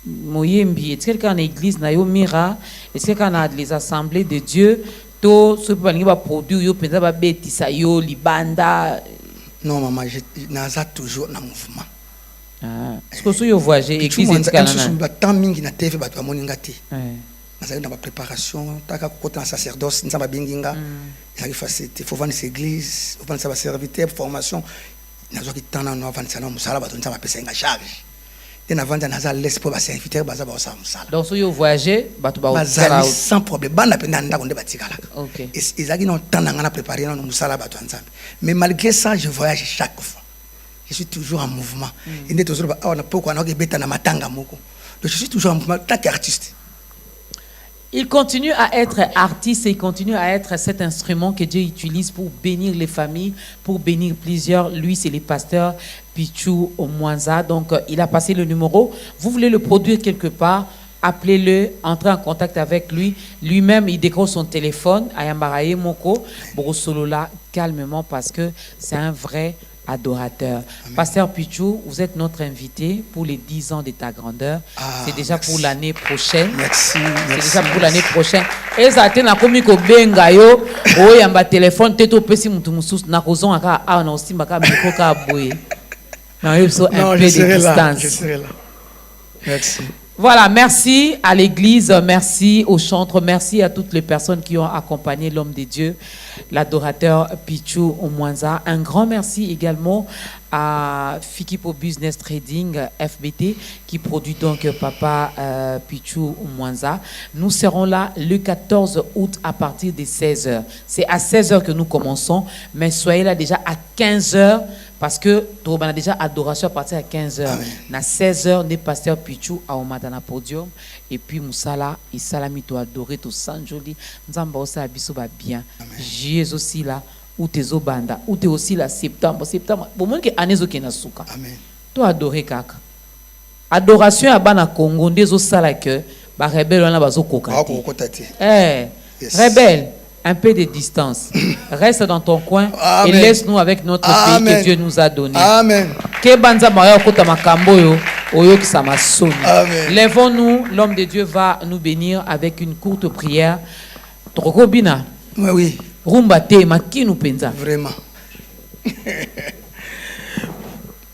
C: Moyembi. Est-ce qu'il y a une église Nayo Mira? Est-ce qu'il y a les assemblées de Dieu? To ce qui va produire yo penza ba betisa yo libanda.
D: Non maman, je naza toujours dans mouvement.
C: Est-ce que vous voyagez église
D: est tant mingi na TV ba to moninga te. Nazali na ba préparation, taka kokota sacerdoce, nzamba binginga. Il facilité, faut vendre église, faut vendre sa serviteur, formation. Nazo ki tana no vendre ça na musala ba to nzamba pesa nga charge. Donc,
C: si vous voyagez,
D: sans problème.
C: Ok.
D: Mais malgré ça, je voyage chaque fois. Je suis toujours en mouvement. Donc, je suis toujours en mouvement, tant qu'artiste.
C: Il continue à être artiste et il continue à être cet instrument que Dieu utilise pour bénir les familles, pour bénir plusieurs. Lui, c'est le pasteur Pichou Mwanza. Donc, il a passé le numéro. Vous voulez le produire quelque part, appelez-le, entrez en contact avec lui. Lui-même, il décroche son téléphone, Ayambaraye Moko, Borosolola, calmement, parce que c'est un vrai adorateur. Amen. Pasteur Pichou, vous êtes notre invité pour les 10 ans de ta grandeur. C'est déjà merci. Pour l'année prochaine.
D: Merci.
C: C'est déjà pour l'année prochaine. Et ça a été un benga yo, oh yamba téléphone, teto pesi mutu musus na kozon aka a na osimba ka miko ka boye. Non, il faut un peu de distance.
D: Je serai là. Merci.
C: Voilà, merci à l'église, merci au chantre, merci à toutes les personnes qui ont accompagné l'homme de Dieu, l'adorateur Pichou Mwanza. Un grand merci également à Fikipo Business Trading, FBT, qui produit donc Papa Pichou Mwanza. Nous serons là le 14 août à partir de 16h. C'est à 16h que nous commençons, mais soyez là déjà à 15h. Parce que on a déjà adoration à partir de 15h. À 16h, nous pasteur Pichou à Omadana podium. Et puis Moussala, il salami to adoré to Sanjoli. Nous avons aussi abisso bien. Jésus aussi là, ou tes obanda, ou tes aussi là septembre. Pour moi que année qui na souka.
D: Amen.
C: To adoré kaka. Adoration à bana Congo, des au sala que ba rebelle on a bazo kokati. Rebelle. Un peu de distance. Reste dans ton coin. Amen. Et laisse-nous avec notre pays que Dieu nous a donné.
D: Amen.
C: Lèvons-nous, l'homme de Dieu va nous bénir avec une courte prière. Trokobina.
D: Oui.
C: Rumba te makinu penza.
D: Vraiment.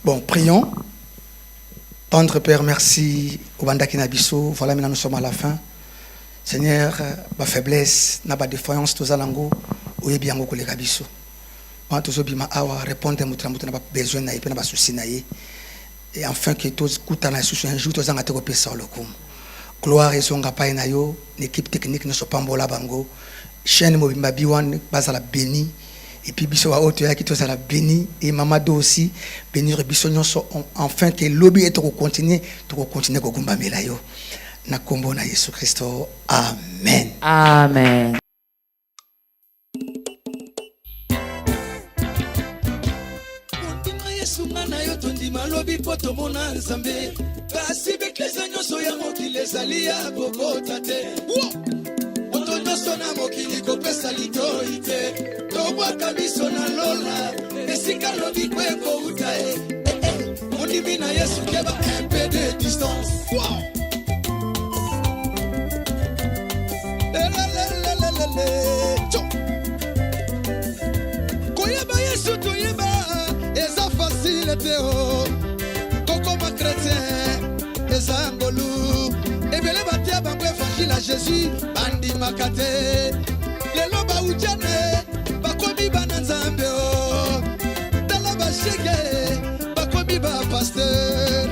D: Bon, prions. Tendre Père, merci. Obanda Kinabiso. Voilà, maintenant nous sommes à la fin. Seigneur, ma faiblesse, ma défaillance, tout ça, lango, oui bien beaucoup les gabisso. Quand tout ça bima awa répondre à mon besoin na ipe na souci na ye. et enfin que tous kutana sous un jour tous en atteindre le coup. Gloire et son gapa na yo, l'équipe technique ne soit pas mbola bango, chaîne mobimba biwan basa la béni et puis biso wa auto ya qui tous la béni et mamado aussi bénir biso nyonso enfin que lobby est continuer ko gumba mela yo na kombo na Yesu Kristo. Amen.
C: Amen.
E: Sungana yo tondima lobi poto mona nzambe kasi bekleza nyonso ya mokili ezali ya kokota te moto nyonso na mokili kopesa litoi te tobwaka biso na lola esika lobi kwe kouta mondimi na Yesu keba un peu de distance. Koyeba Yesu toyeba eza facile teo koko ma chrétien eza ngolu ebele batia bango évangile à Jésus bandi makate lelo ba ujane bakomi bana nzambe o tala ba shege bakomi ba pasteur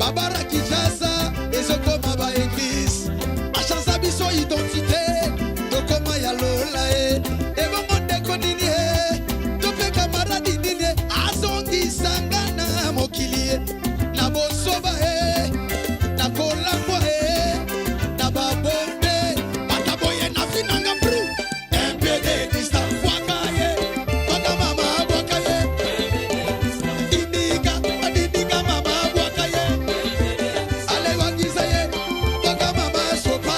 E: babara kijaza ezokoma ba église achanza biso identité tokoma ya lola ebongo ndeko nini tope kamaradi nini azongi sangana mokili na bosoba na kolangwa na babombe bataboye na finanga bru MPD distance waka waka mama waka didika mama waka ale wagiza waka mama sopa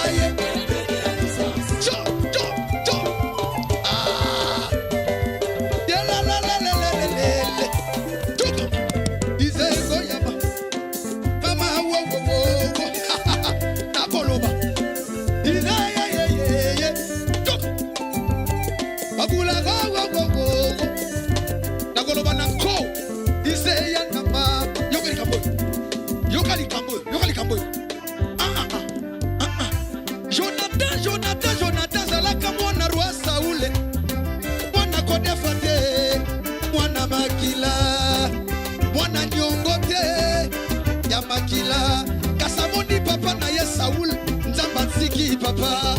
E: Jonathan zalaka mwana roi Saule mwana kodefa te mwana makila mwana nyongo te ya makila kasamoni papa na ye Saul nzamba nsiki papa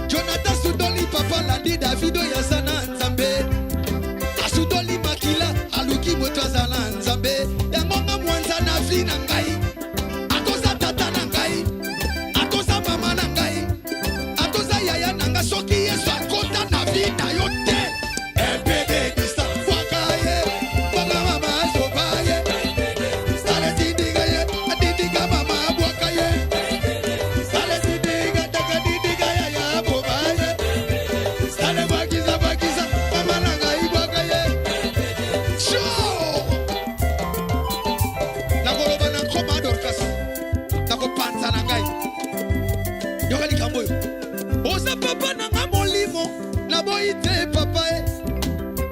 E: Jonathan sudoli papa landi Davido ya sana nzambe asudoli makila aluki moto azala nzambe yangonga mwanza na vi na ngai akoza tata na ngai akoza mama na ngai akoza yaya na ngai soki Yesu akota na vi na yo te ebede distance wakaye waka mama sobaye sale didiga mama wakaye sale didiga daga didiga yaya bobaye sale bakiza mama na ngai wakaye show na goloba na commandor kas na ko panza na ngai yokali kamboyo oza papa na nga molimo na boite papa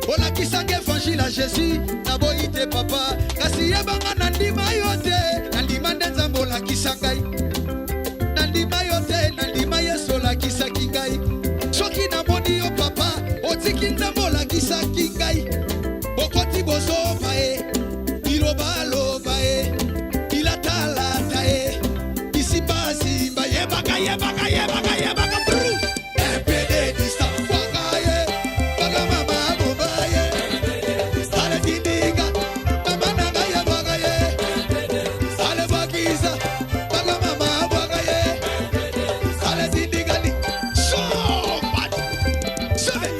E: ola kisange évangile à Jésus na boite papa kasi yebanga na ndima yote na ndima nzambe ola kisangai na ndima yote na ndima Yesu ola kisaki ngai soki na moni yo papa otiki nzambe ola kisaki ngai okoti bozoba ilobaloba ilatalata isibasimba yebaka bru MPD distance wakaye baka mama bobaye sale didiga mama nanga yebakaye sale bakiza baka mama wakaye sale didiga ni so much say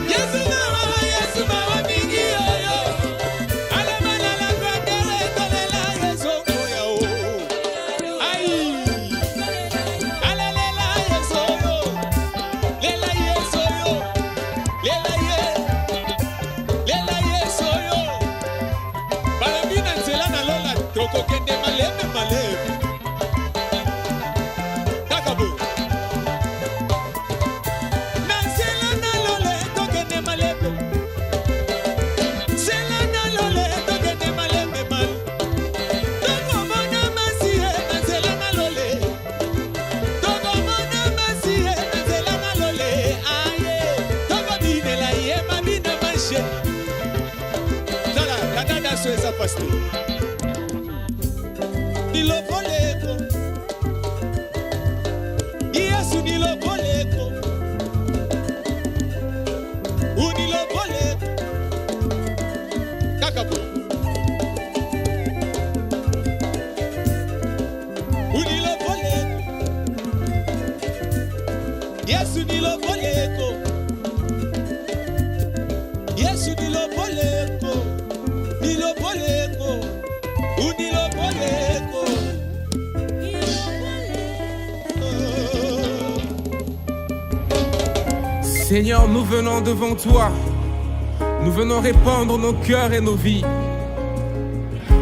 E: Yes, nyonso eza paster niloboleko yesu niloboleko uniloboleko kaka bo uniloboleko yesu niloboleko yesu niloboleko niloboleko uniloboleko
A: Seigneur, nous venons devant toi. Nous venons répandre nos cœurs et nos vies.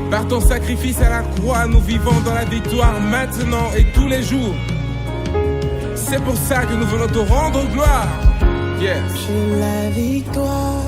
A: Par ton sacrifice à la croix, nous vivons dans la victoire maintenant et tous les jours. C'est pour ça que nous venons te rendre gloire. Yes.
B: J'ai la victoire